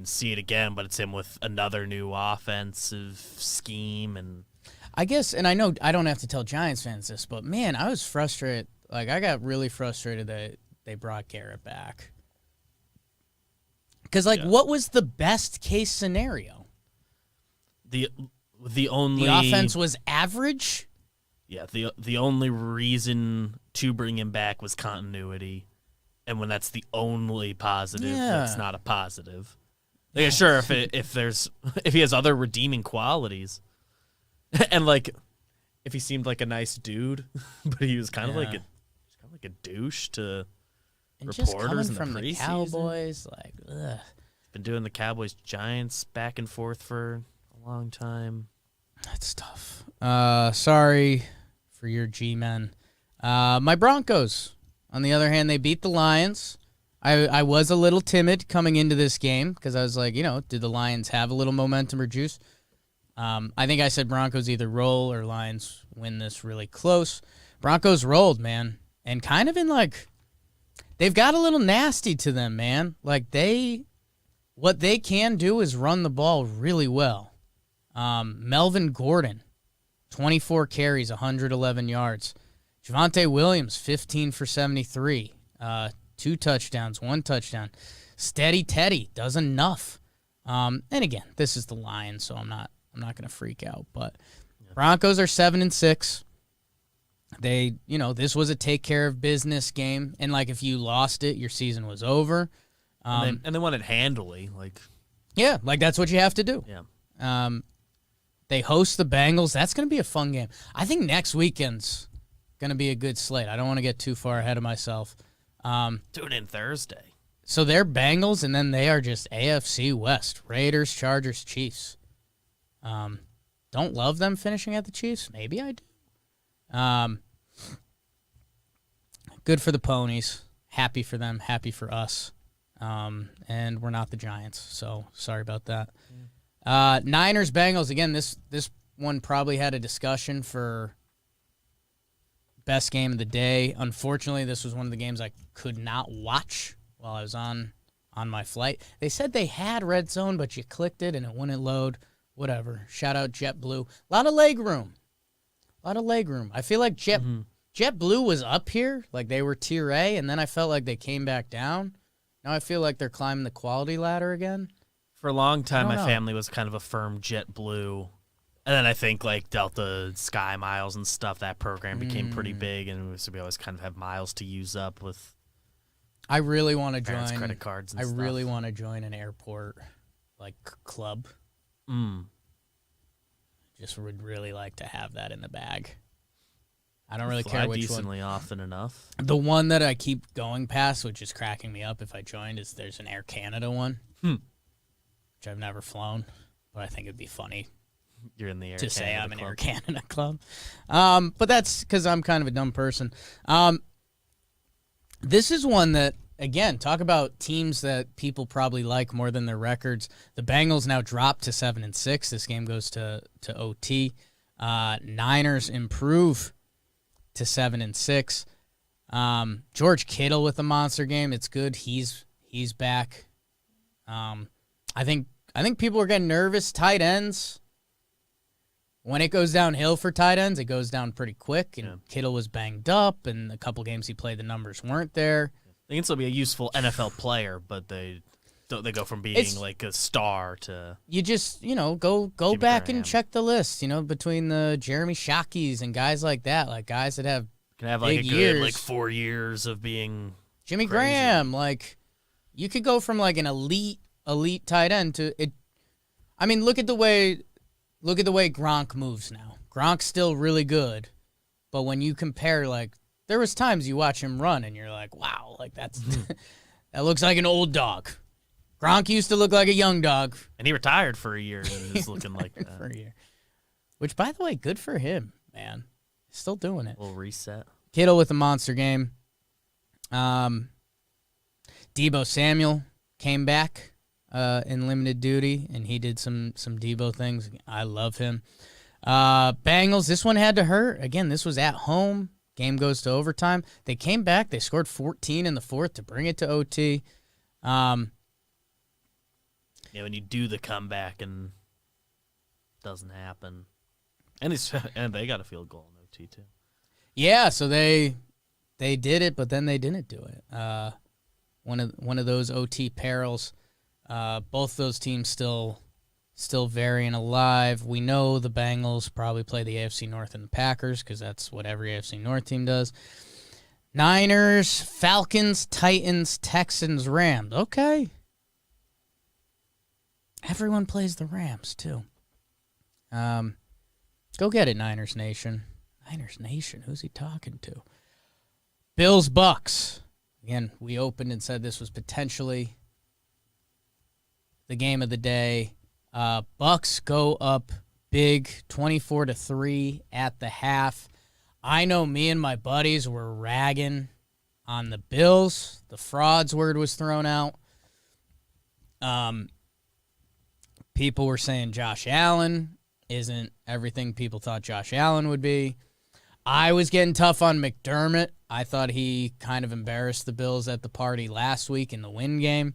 see it again, but it's him with another new offensive scheme. And I guess, and I know I don't have to tell Giants fans this, but man, I was frustrated. Like, I got really frustrated that they brought Garrett back. Because, what was the best case scenario? The only... The offense was average? Yeah, the only reason to bring him back was continuity. And when that's the only positive, that's not a positive. Like, sure, if he has other redeeming qualities, and if he seemed like a nice dude, but he was kind of like a douche to and reporters just coming in the from the preseason. Cowboys, ugh. Been doing the Cowboys Giants back and forth for a long time. That's tough. Sorry for your G-men. My Broncos, on the other hand, they beat the Lions. I was a little timid coming into this game because I was like, do the Lions have a little momentum or juice? I think I said Broncos either roll or Lions win this really close. Broncos rolled, man. And kind of in they've got a little nasty to them, man. What they can do is run the ball really well. Melvin Gordon, 24 carries, 111 yards. Javonte Williams, 15 for 73. 2 touchdowns, 1 touchdown. Steady Teddy does enough. And again, this is the Lions, so I'm not going to freak out. But Broncos are 7-6. They, this was a take care of business game, and if you lost it, your season was over. And they won it handily, Yeah, that's what you have to do. Yeah. They host the Bengals. That's going to be a fun game. I think next weekend's going to be a good slate. I don't want to get too far ahead of myself. Tune in Thursday. So they're Bengals, and then they are just AFC West. Raiders, Chargers, Chiefs. Don't love them finishing at the Chiefs. Maybe I do. Good for the Ponies. Happy for them. Happy for us. And we're not the Giants, so sorry about that. Niners, Bengals. Again, this one probably had a discussion for best game of the day. Unfortunately, this was one of the games I could not watch while I was on my flight. They said they had Red Zone, but you clicked it and it wouldn't load. Whatever. Shout out JetBlue. A lot of leg room. I feel like JetBlue was up here, they were Tier A, and then I felt like they came back down. Now I feel like they're climbing the quality ladder again. For a long time, my family was kind of a firm JetBlue. And then I think Delta Sky Miles and stuff, that program became pretty big, and we always kind of have miles to use up with. I really want to join credit cards and I stuff. really want to join an airport club. Just would really like to have that in the bag. I don't really care which decently often enough. The one that I keep going past, which is cracking me up if I joined, is there's an Air Canada one, which I've never flown, but I think it'd be funny. You're in the Air to Canada say I'm an club. Air Canada club. But that's because I'm kind of a dumb person. This is one that, again, talk about teams that people probably like more than their records. The Bengals now drop to 7-6. This game goes to OT. Niners improve to 7-6. George Kittle with a monster game. It's good. He's back. I think people are getting nervous. Tight ends. When it goes downhill for tight ends, it goes down pretty quick. And Kittle was banged up, and a couple games he played, the numbers weren't there. They can still be a useful NFL player, but they go from being a star to. You just go Jimmy back Graham. and check the list. Between the Jeremy Shockeys and guys like that, guys that have Can have big a good years. 4 years of being Jimmy crazy. Graham. You could go from an elite tight end to it. I mean, look at the way Gronk moves now. Gronk's still really good, but when you compare, there was times you watch him run and you're like, wow, that's that looks like an old dog. Gronk used to look like a young dog. And he retired for a year and he's looking like that. For a year. Which, by the way, good for him, man. He's still doing it. A little reset. Kittle with a monster game. Debo Samuel came back in limited duty, and he did some Debo things. I love him. Bengals, this one had to hurt. Again, this was at home. Game goes to overtime. They came back. They scored 14 in the fourth to bring it to OT. Yeah, when you do the comeback and it doesn't happen. And they got a field goal in OT, too. Yeah, so they did it, but then they didn't do it. One of those OT perils. Both those teams still very and alive. We know the Bengals probably play the AFC North and the Packers because that's what every AFC North team does. Niners, Falcons, Titans, Texans, Rams. Okay. Everyone plays the Rams, too. Go get it, Niners Nation. Niners Nation, who's he talking to? Bills, Bucks. Again, we opened and said this was potentially the game of the day. Bucks go up big, 24-3 at the half. I know me and my buddies were ragging on the Bills. The frauds word was thrown out. People were saying Josh Allen isn't everything people thought Josh Allen would be. I was getting tough on McDermott. I thought he kind of embarrassed the Bills at the party last week in the win game.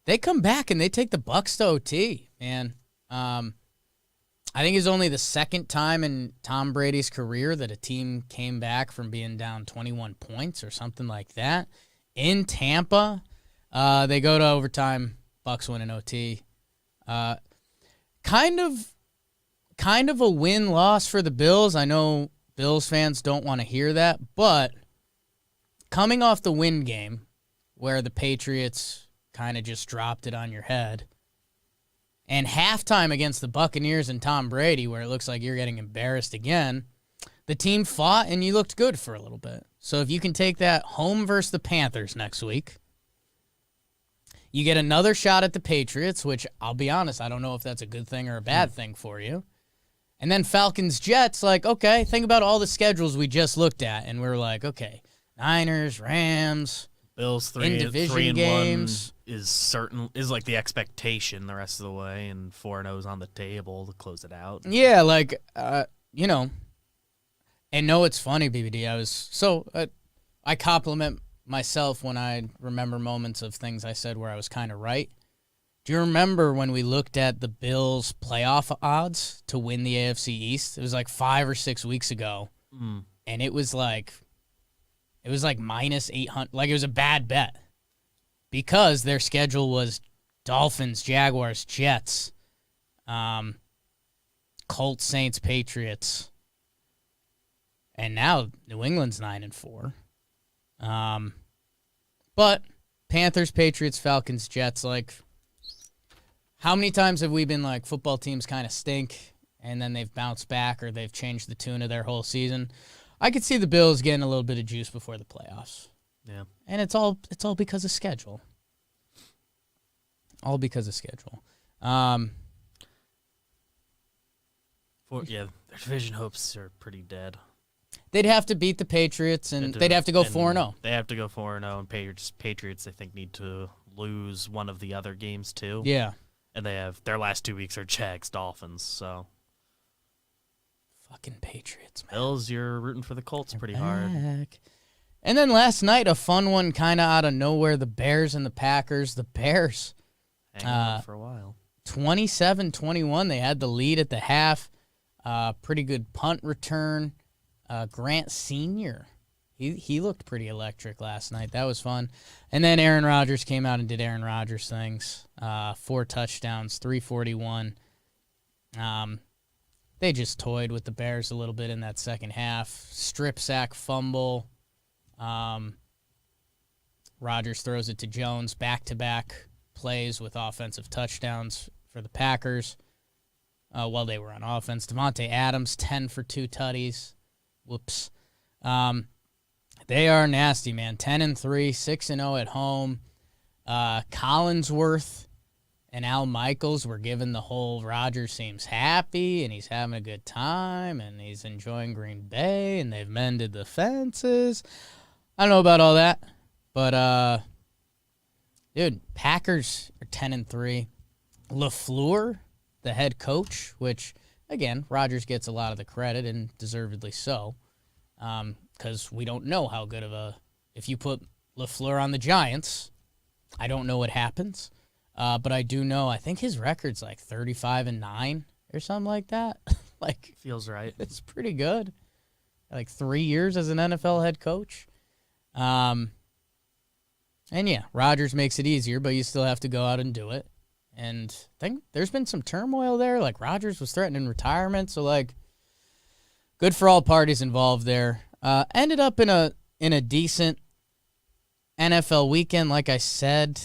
They come back and they take the Bucs to OT, man. I think it's only the second time in Tom Brady's career that a team came back from being down 21 points or something like that. In Tampa, they go to overtime. Bucs win in OT. Kind of a win-loss for the Bills. I know Bills fans don't want to hear that, but coming off the win game where the Patriots kind of just dropped it on your head, and halftime against the Buccaneers and Tom Brady where it looks like you're getting embarrassed again, the team fought and you looked good for a little bit. So if you can take that home versus the Panthers next week, you get another shot at the Patriots, which I'll be honest, I don't know if that's a good thing or a bad thing for you. And then Falcons-Jets, like, okay, think about all the schedules we just looked at, and we're like, okay, Niners, Rams, Bills 3-1 games is like the expectation the rest of the way, and 4-0's on the table to close it out. Yeah, like, you know, and no, it's funny, BBD. I compliment myself when I remember moments of things I said where I was kind of right. Do you remember when we looked at the Bills' playoff odds to win the AFC East? It was like 5 or 6 weeks ago, and it was like minus 800. Like, it was a bad bet because their schedule was Dolphins, Jaguars, Jets, Colts, Saints, Patriots, and now New England's 9-4. But Panthers, Patriots, Falcons, Jets, like, how many times have we been like football teams kind of stink and then they've bounced back or they've changed the tune of their whole season? I could see the Bills getting a little bit of juice before the playoffs. Yeah. And it's all because of schedule. All because of schedule. Their division hopes are pretty dead. They'd have to beat the Patriots, and they'd have to go 4-0. They have to go 4-0, and Patriots, I think, need to lose one of the other games, too. Yeah. And they have their last 2 weeks are Jags, Dolphins, so. Fucking Patriots, man. Bills, you're rooting for the Colts pretty hard. And then last night, a fun one kind of out of nowhere, the Bears and the Packers. The Bears. Hanging on for a while. 27-21. They had the lead at the half. Pretty good punt return. Grant Sr., he looked pretty electric last night. That was fun. And then Aaron Rodgers came out and did Aaron Rodgers things. 4 touchdowns, 341. They just toyed with the Bears a little bit in that second half. Strip sack, fumble. Rodgers throws it to Jones. Back-to-back plays with offensive touchdowns for the Packers while they were on offense. Devontae Adams, 10 for 2 tutties. Whoops. They are nasty, man. 10-3, 6-0 at home. Collinsworth and Al Michaels were giving the whole Rodgers seems happy, and he's having a good time, and he's enjoying Green Bay, and they've mended the fences. I don't know about all that, but, dude, Packers are 10-3. LaFleur, the head coach, which again, Rodgers gets a lot of the credit, and deservedly so, because we don't know how good of a – if you put LaFleur on the Giants, I don't know what happens. But I do know, I think his record's like 35-9 or something like that. Like, feels right. It's pretty good. Like 3 years as an NFL head coach. And yeah, Rodgers makes it easier, but you still have to go out and do it. And I think there's been some turmoil there. Like, Rodgers was threatening retirement, so like, good for all parties involved there. Ended up in a decent NFL weekend, like I said.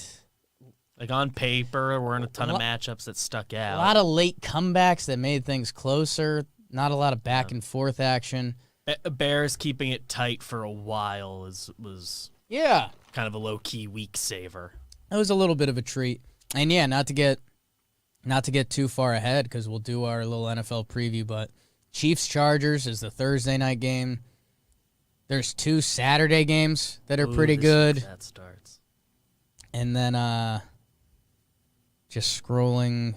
Like, on paper, there weren't a ton of matchups that stuck out. A lot of late comebacks that made things closer. Not a lot of back and forth action. Bears keeping it tight for a while was kind of a low-key week saver. It was a little bit of a treat. And yeah, not to get too far ahead, because we'll do our little NFL preview, but Chiefs-Chargers is the Thursday night game. There's 2 Saturday games that are pretty good. That starts. And then just scrolling,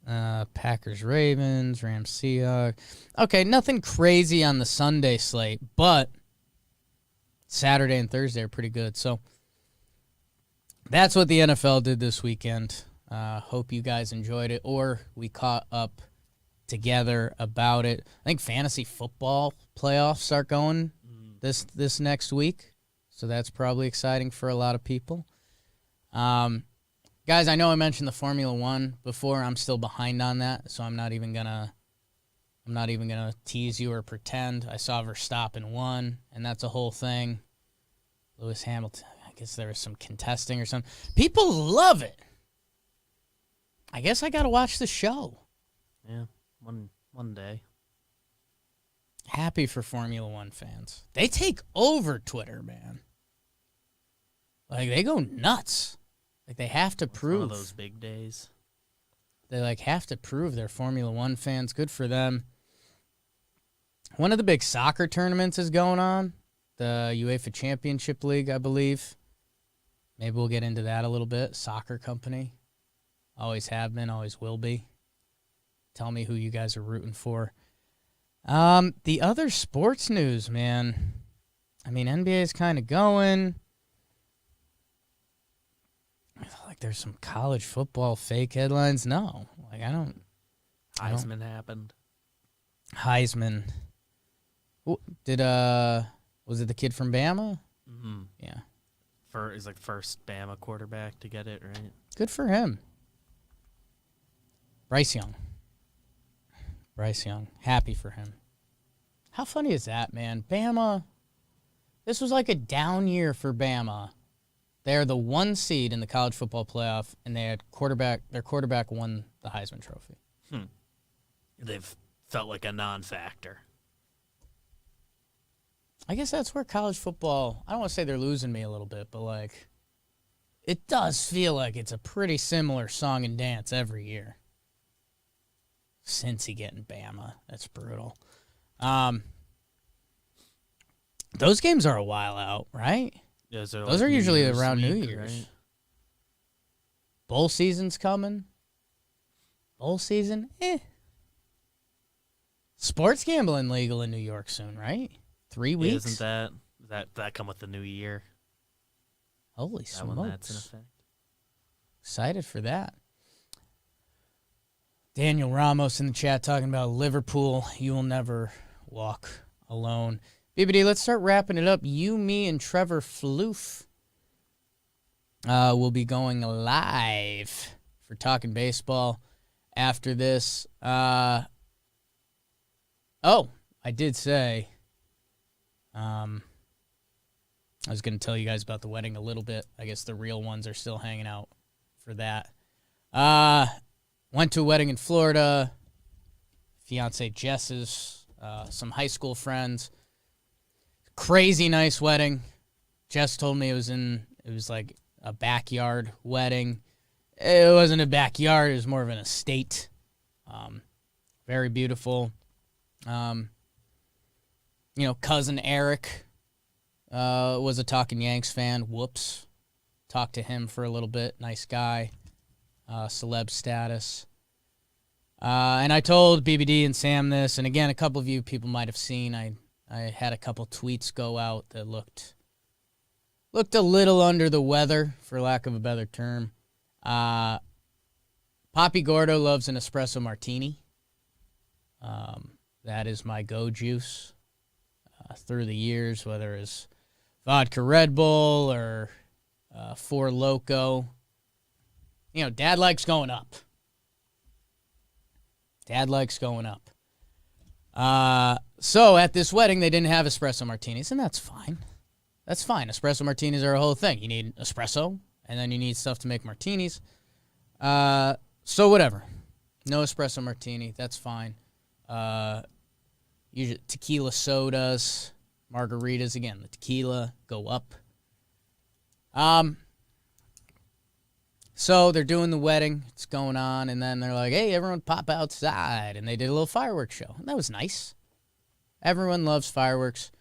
Packers-Ravens, Rams-Seahawks. Okay, nothing crazy on the Sunday slate, but Saturday and Thursday are pretty good. So that's what the NFL did this weekend. Hope you guys enjoyed it, or we caught up together about it. I think fantasy football playoffs start going this next week, so that's probably exciting for a lot of people. Guys, I know I mentioned the Formula One before. I'm still behind on that, so I'm not even gonna tease you or pretend. I saw Verstappen won, and that's a whole thing. Lewis Hamilton, I guess there was some contesting or something. People love it. I guess I gotta watch the show. Yeah, one day. Happy for Formula One fans. They take over Twitter, man. Like, they go nuts. Like, they have to prove. One of those big days. They, like, have to prove they're Formula One fans. Good for them. One of the big soccer tournaments is going on. The UEFA Championship League, I believe. Maybe we'll get into that a little bit. Soccer company. Always have been, always will be. Tell me who you guys are rooting for. The other sports news, man. I mean, NBA is kind of going. Like, there's some college football fake headlines. No, like, I don't. Heisman happened. Heisman. Was it the kid from Bama? Mm-hmm. Yeah. He's like the first Bama quarterback to get it, right? Good for him. Bryce Young. Happy for him. How funny is that, man? Bama. This was like a down year for Bama. They're the 1 seed in the college football playoff, and they had their quarterback won the Heisman Trophy. They've felt like a non-factor. I guess that's where college football, I don't want to say they're losing me a little bit, but like, it does feel like it's a pretty similar song and dance every year. Cincy getting Bama. That's brutal. Those games are a while out, right? Yeah, those are usually around New Year's. Right? Bowl season's coming. Bowl season, Sports gambling legal in New York soon, right? 3 weeks. Isn't that come with the new year? Holy that smokes! One that's in effect. Excited for that. Daniel Ramos in the chat talking about Liverpool. You will never walk alone. BBD, let's start wrapping it up. You, me, and Trevor Floof will be going live for Talking Baseball after this. I did say I was going to tell you guys about the wedding a little bit. I guess the real ones are still hanging out for that. Went to a wedding in Florida. Fiance Jess's, some high school friends. Crazy nice wedding. Jess told me it was like a backyard wedding. It wasn't a backyard. It was more of an estate. Very beautiful. Cousin Eric was a Talking Yanks fan. Whoops. Talked to him for a little bit. Nice guy. Celeb status. And I told BBD and Sam this, and again, a couple of you people might have seen. I had a couple tweets go out that looked a little under the weather, for lack of a better term. Poppy Gordo loves an espresso martini. That is my go juice through the years, whether it's vodka Red Bull or Four Loko. You know, Dad likes going up. So at this wedding, they didn't have espresso martinis, and that's fine. That's fine. Espresso martinis are a whole thing. You need espresso, and then you need stuff to make martinis. So whatever. No espresso martini. That's fine. Usually tequila sodas, margaritas. Again, the tequila go up. So they're doing the wedding. It's going on, and then they're like, hey, everyone pop outside. And they did a little fireworks show. And that was nice. Everyone loves fireworks.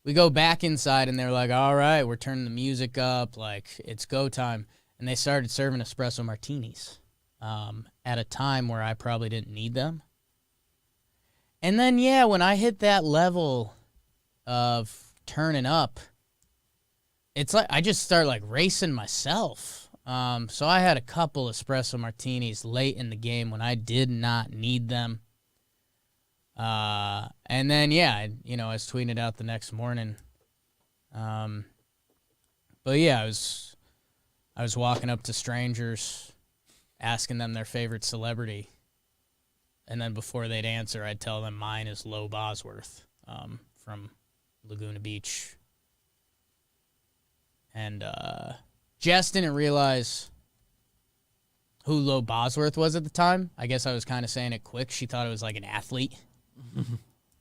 We go back inside, and they're like, all right, we're turning the music up. Like, it's go time. And they started serving espresso martinis at a time where I probably didn't need them. And then, yeah, when I hit that level of turning up, it's like I just start, like, racing myself. So I had a couple espresso martinis late in the game when I did not need them. And then, yeah, I was tweeting it out the next morning. But yeah, I was walking up to strangers, asking them their favorite celebrity. And then before they'd answer, I'd tell them mine is Lo Bosworth, from Laguna Beach. And, Jess didn't realize who Lo Bosworth was at the time. I guess I was kind of saying it quick. She thought it was like an athlete.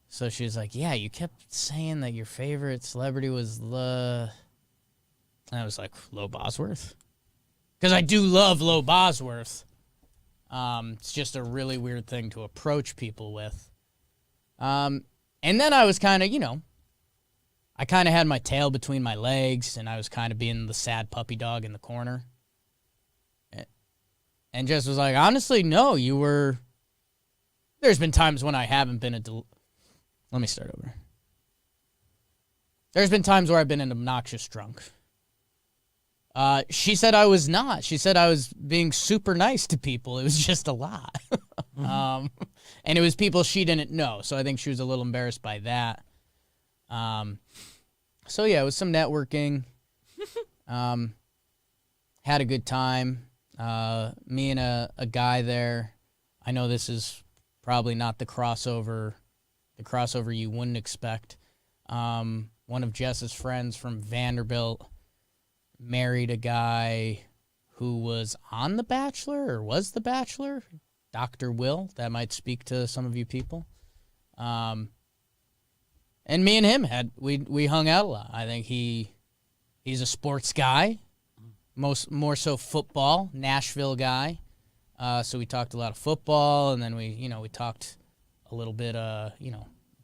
So she was like, yeah, you kept saying that your favorite celebrity was And I was like, Lo Bosworth? Because I do love Lo Bosworth. It's just a really weird thing to approach people with. And then I was kind of, I kind of had my tail between my legs, and I was kind of being the sad puppy dog in the corner. And Jess was like, honestly, no, you were... There's been times when I haven't been Let me start over. There's been times where I've been an obnoxious drunk. She said I was not. She said I was being super nice to people. It was just a lot. And it was people she didn't know, so I think she was a little embarrassed by that. So yeah, it was some networking. Had a good time. Me and a guy there. I know this is probably not the crossover you wouldn't expect. One of Jess's friends from Vanderbilt married a guy who was on The Bachelor or was The Bachelor. Dr. Will. That might speak to some of you people. And me and him we hung out a lot. I think he's a sports guy, more so football, Nashville guy. So we talked a lot of football, and then we talked a little bit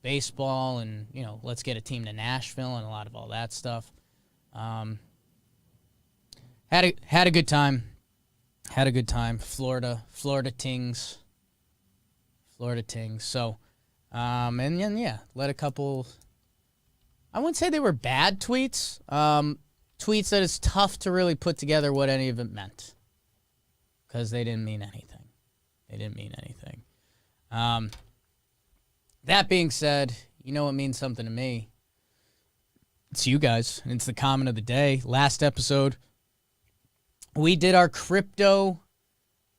baseball, and let's get a team to Nashville and a lot of all that stuff. Had a good time. Florida tings. So. And then, yeah, let a couple, I wouldn't say they were bad tweets, tweets that it's tough to really put together what any of it meant, because they didn't mean anything. That being said, you know what means something to me? It's you guys, and it's the comment of the day. Last episode, we did our crypto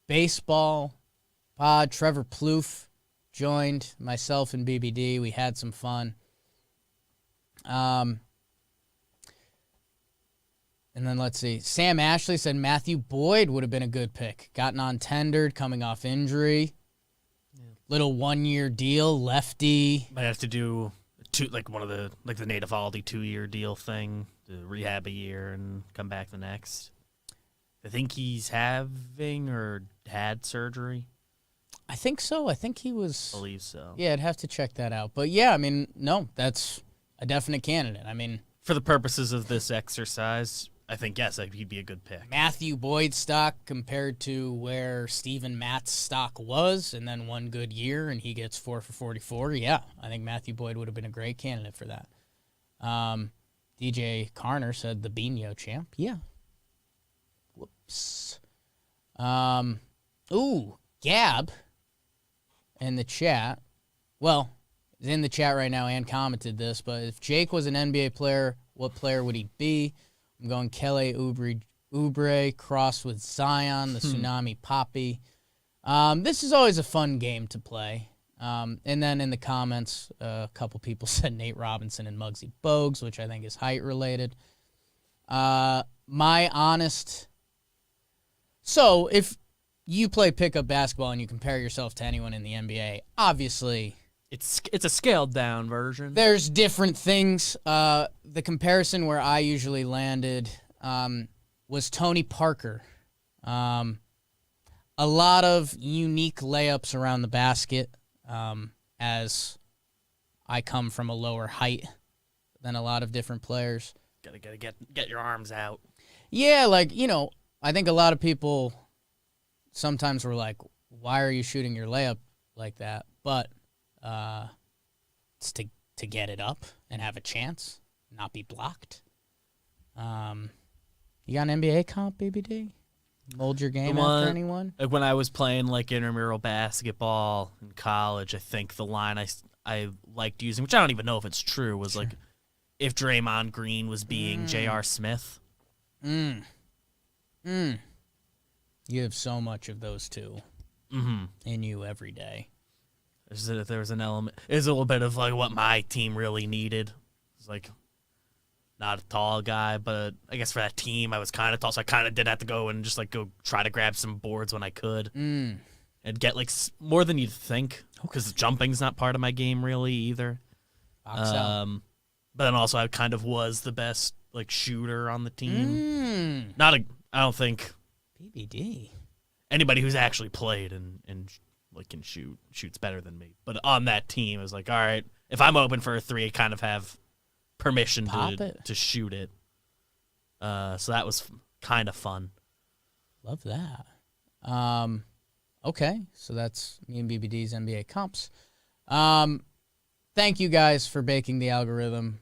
baseball pod. Trevor Plouffe joined myself and BBD. We had some fun. And then let's see. Sam Ashley said Matthew Boyd would have been a good pick. Gotten on tendered, coming off injury. Yeah. Little 1-year deal, lefty. Might have to do one of the the Nate Eovaldi 2-year deal thing, to rehab a year and come back the next. I think he's having or had surgery. I think so. I think he was. I believe so. Yeah, I'd have to check that out. But yeah, I mean, no, that's a definite candidate. I mean, for the purposes of this exercise, I think, yes, he'd be a good pick. Matthew Boyd's stock compared to where Steven Matt's stock was, and then one good year, and he gets 4 for 44. Yeah, I think Matthew Boyd would have been a great candidate for that. DJ Carner said the Bino champ. Yeah. Whoops. Gab in the chat. Well, he's in the chat right now and commented this, but if Jake was an NBA player, what player would he be? I'm going Kelly Oubre crossed with Zion, the Tsunami Poppy. This is always a fun game to play. And then in the comments, a couple people said Nate Robinson and Muggsy Bogues, which I think is height related. So if you play pickup basketball and you compare yourself to anyone in the NBA, obviously it's a scaled down version. There's different things. The comparison where I usually landed was Tony Parker. A lot of unique layups around the basket, as I come from a lower height than a lot of different players. Gotta get your arms out. Yeah, I think a lot of people sometimes were like, why are you shooting your layup like that? But it's to get it up and have a chance, not be blocked. You got an NBA comp, BBD? Mold your game after anyone? Like when I was playing intramural basketball in college, I think the line I liked using, which I don't even know if it's true, was if Draymond Green was being J.R. Smith. You have so much of those two in you every day. There was an element. It's a little bit of what my team really needed. It's not a tall guy, but I guess for that team I was kind of tall, so I kind of did have to go and just go try to grab some boards when I could, and get more than you'd think, because jumping's not part of my game really either. Box out. But then also I kind of was the best shooter on the team. I don't think BBD. Anybody who's actually played and can shoots better than me. But on that team, it was all right, if I'm open for a three, I kind of have permission to shoot it. So that was kind of fun. Love that. Okay, so that's me and BBD's NBA comps. Thank you guys for baking the algorithm.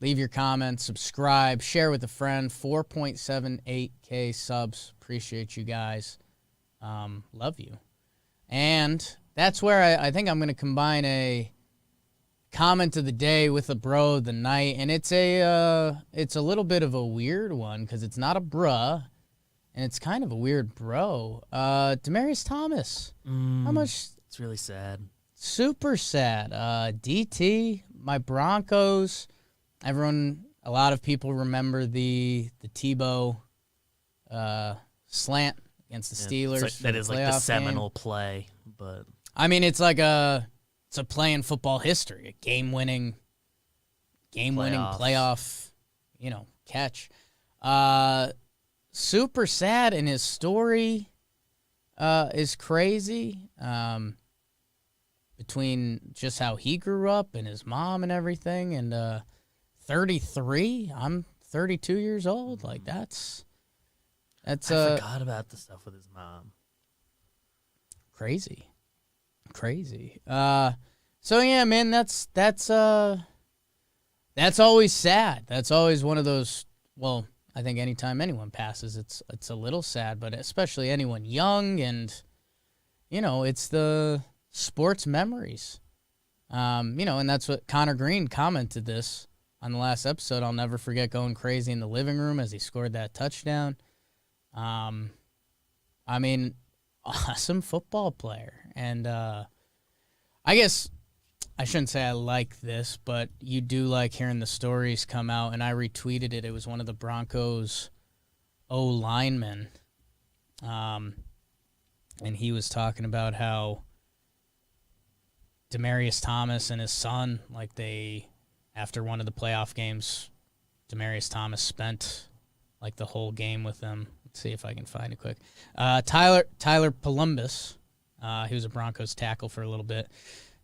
Leave your comments, subscribe, share with a friend. 4.78K subs. Appreciate you guys. Love you. And that's where I think I'm going to combine a comment of the day with a bro of the night. And it's a little bit of a weird one because it's not a bruh. And it's kind of a weird bro. Demaryius Thomas. How much? It's really sad. Super sad. DT, my Broncos. A lot of people remember the Tebow slant against the Steelers. That is the seminal play. But I mean, it's a play in football history, a game-winning playoff, catch. Super sad, and his story is crazy. Between just how he grew up and his mom and everything, and 33, I'm 32 years old. That's I forgot about the stuff with his mom. Crazy. So yeah, man, that's always sad. That's always one of those. Well, I think anytime anyone passes, it's a little sad, but especially anyone young, and it's the sports memories. And that's what Connor Green commented this on the last episode. I'll never forget going crazy in the living room as he scored that touchdown. Awesome football player. And I guess I shouldn't say I like this, but you do like hearing the stories come out, and I retweeted it. It was one of the Broncos O-linemen, and he was talking about how Demaryius Thomas and his son, after one of the playoff games, Demaryius Thomas spent the whole game with them. Let's see if I can find it quick. Tyler Columbus, he was a Broncos tackle for a little bit.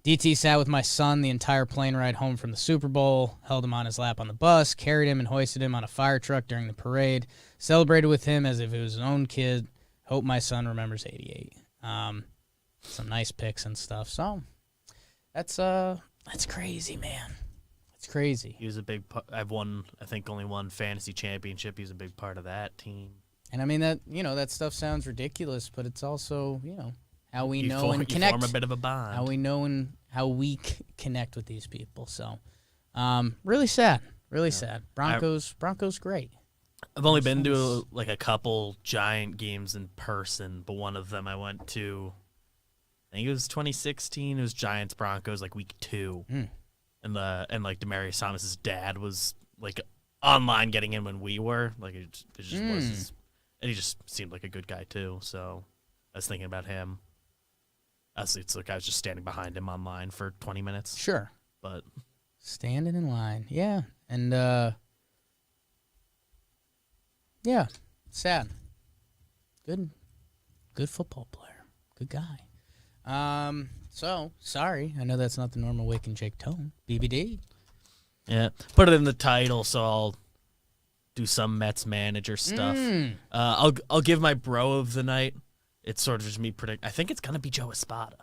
DT sat with my son the entire plane ride home from the Super Bowl, held him on his lap on the bus, carried him and hoisted him on a fire truck during the parade, celebrated with him as if it was his own kid. Hope my son remembers 88. Some nice pics and stuff. So that's crazy, man. It's crazy. He was a big part. I've won, I think, only one fantasy championship. He was a big part of that team. And I mean that stuff sounds ridiculous, but it's also, how we know and you connect. form a bit of a bond. How we know and how we connect with these people. So, really sad. Really sad. Broncos great. I've only been to a couple Giant games in person, but one of them I went to, I think it was 2016. It was Giants Broncos, week 2. And Demaryius Thomas's dad was online getting in when we were. It just was and he just seemed like a good guy too. So I was thinking about him. It's I was just standing behind him online for 20 minutes. Sure. But standing in line. Yeah. And yeah, sad. Good football player. Good guy. So, sorry. I know that's not the normal Wake and Jake tone. BBD. Yeah. Put it in the title, so I'll do some Mets manager stuff. I'll give my bro of the night. It's sort of just me predict. I think it's going to be Joe Espada.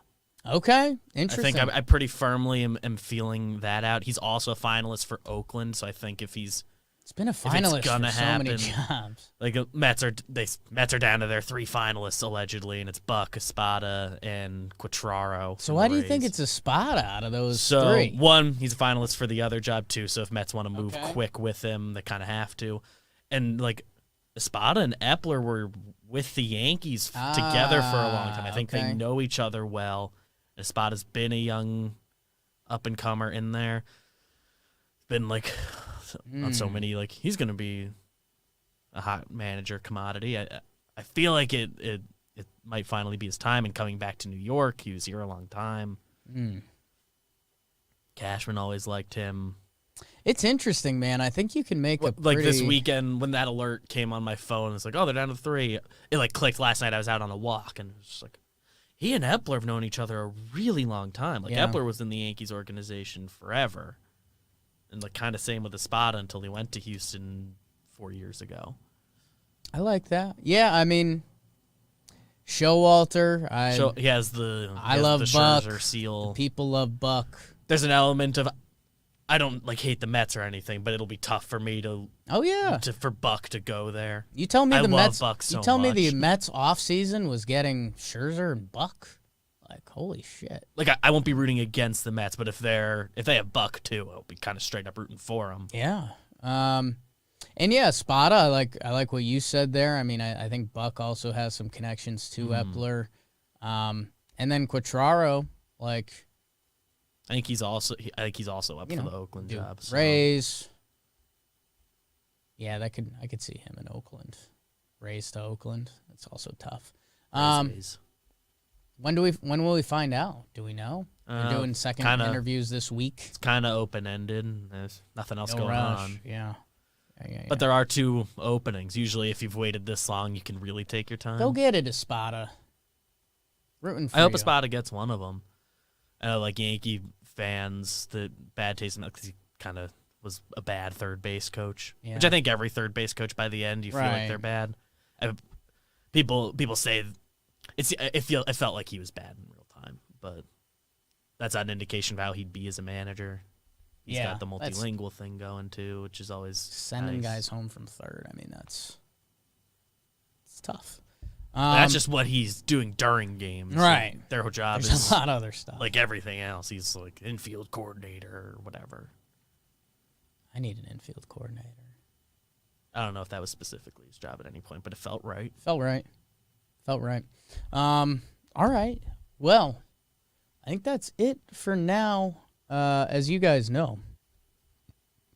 Okay. Interesting. I think I pretty firmly am feeling that out. He's also a finalist for Oakland, so I think if he's It's been a finalist for so happen, many jobs. Mets are down to their 3 finalists allegedly, and it's Buck, Espada, and Quatraro. So why do you think it's Espada out of those 3? So one, he's a finalist for the other job too. So if Mets want to move quick with him, they kind of have to. And Espada and Epler were with the Yankees together for a long time. I think they know each other well. Espada's been a young up-and-comer in there. Been on so many, he's going to be a hot manager commodity. I feel like it might finally be his time, and coming back to New York, he was here a long time. Cashman always liked him. It's interesting, man. I think you can make a pretty... this weekend when that alert came on my phone, it's they're down to 3. It clicked last night. I was out on a walk, and it was just he and Epler have known each other a really long time. Epler was in the Yankees organization forever. And kind of same with Espada until he went to Houston 4 years ago. I like that. Yeah, I mean, Showalter. He has the love the Buck. Scherzer seal. People love Buck. There's an element of I don't hate the Mets or anything, but it'll be tough for me for Buck to go there. You tell me I the love Mets. Buck so you tell much. me the Mets offseason was getting Scherzer and Buck. Holy shit. I won't be rooting against the Mets, but if they have Buck too, I'll be kind of straight up rooting for them. Yeah. And yeah, Espada, I like what you said there. I mean, I think Buck also has some connections to Epler. And then Quatraro, I think he's also up for the Oakland job. So. Rays. Yeah, I could see him in Oakland. Rays to Oakland. That's also tough. Rays. When will we find out? Do we know? We're doing second interviews this week. It's kind of open-ended. There's nothing else going on. Yeah. But there are 2 openings. Usually if you've waited this long, you can really take your time. Go get it, Espada. Rooting for I hope you. Espada gets one of them. Yankee fans, the bad taste in that, because he kind of was a bad third base coach, which I think every third base coach by the end, you feel like they're bad. People say... It felt like he was bad in real time, but that's not an indication of how he'd be as a manager. He's got the multilingual thing going too, which is always sending nice. guys home from third. I mean, it's tough. That's just what he's doing during games. Right. Their job There's is a lot of other stuff. Like everything else. He's infield coordinator or whatever. I need an infield coordinator. I don't know if that was specifically his job at any point, but it felt right. Felt right. All right. Well, I think that's it for now. As you guys know,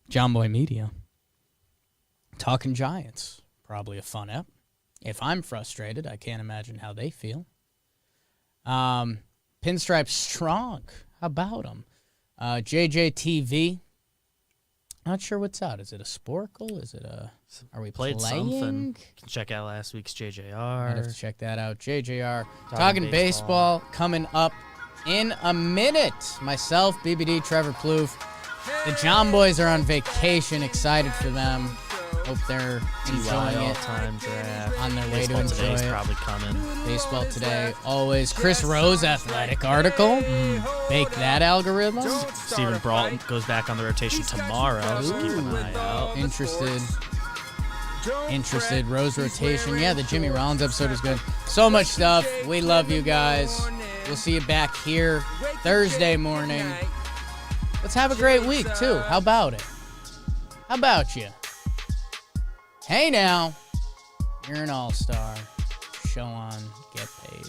JOMBOY Media, Talking Giants, probably a fun ep. If I'm frustrated, I can't imagine how they feel. Pinstripe Strong, how about them? JJTV, not sure what's out. Is it a Sporkle? Is it a... Are we played playing? Something. Check out last week's JJR. Might have to check that out. JJR. Talking baseball coming up in a minute. Myself, BBD, Trevor Plouffe. The JOMBOYs are on vacation. Excited for them. Hope they're enjoying it. All-time draft. On their way to Baseball enjoy today's it. probably coming. Baseball today, always. Chris Rose athletic article. Bake that algorithm. Stephen Broughton goes back on the rotation tomorrow, so keep an eye out. Interested. Rose rotation. Yeah, the Jimmy Rollins episode was good. So much stuff. We love you guys. We'll see you back here Thursday morning. Let's have a great week, too. How about it? How about you? Hey now. You're an all-star. Show on. Get paid.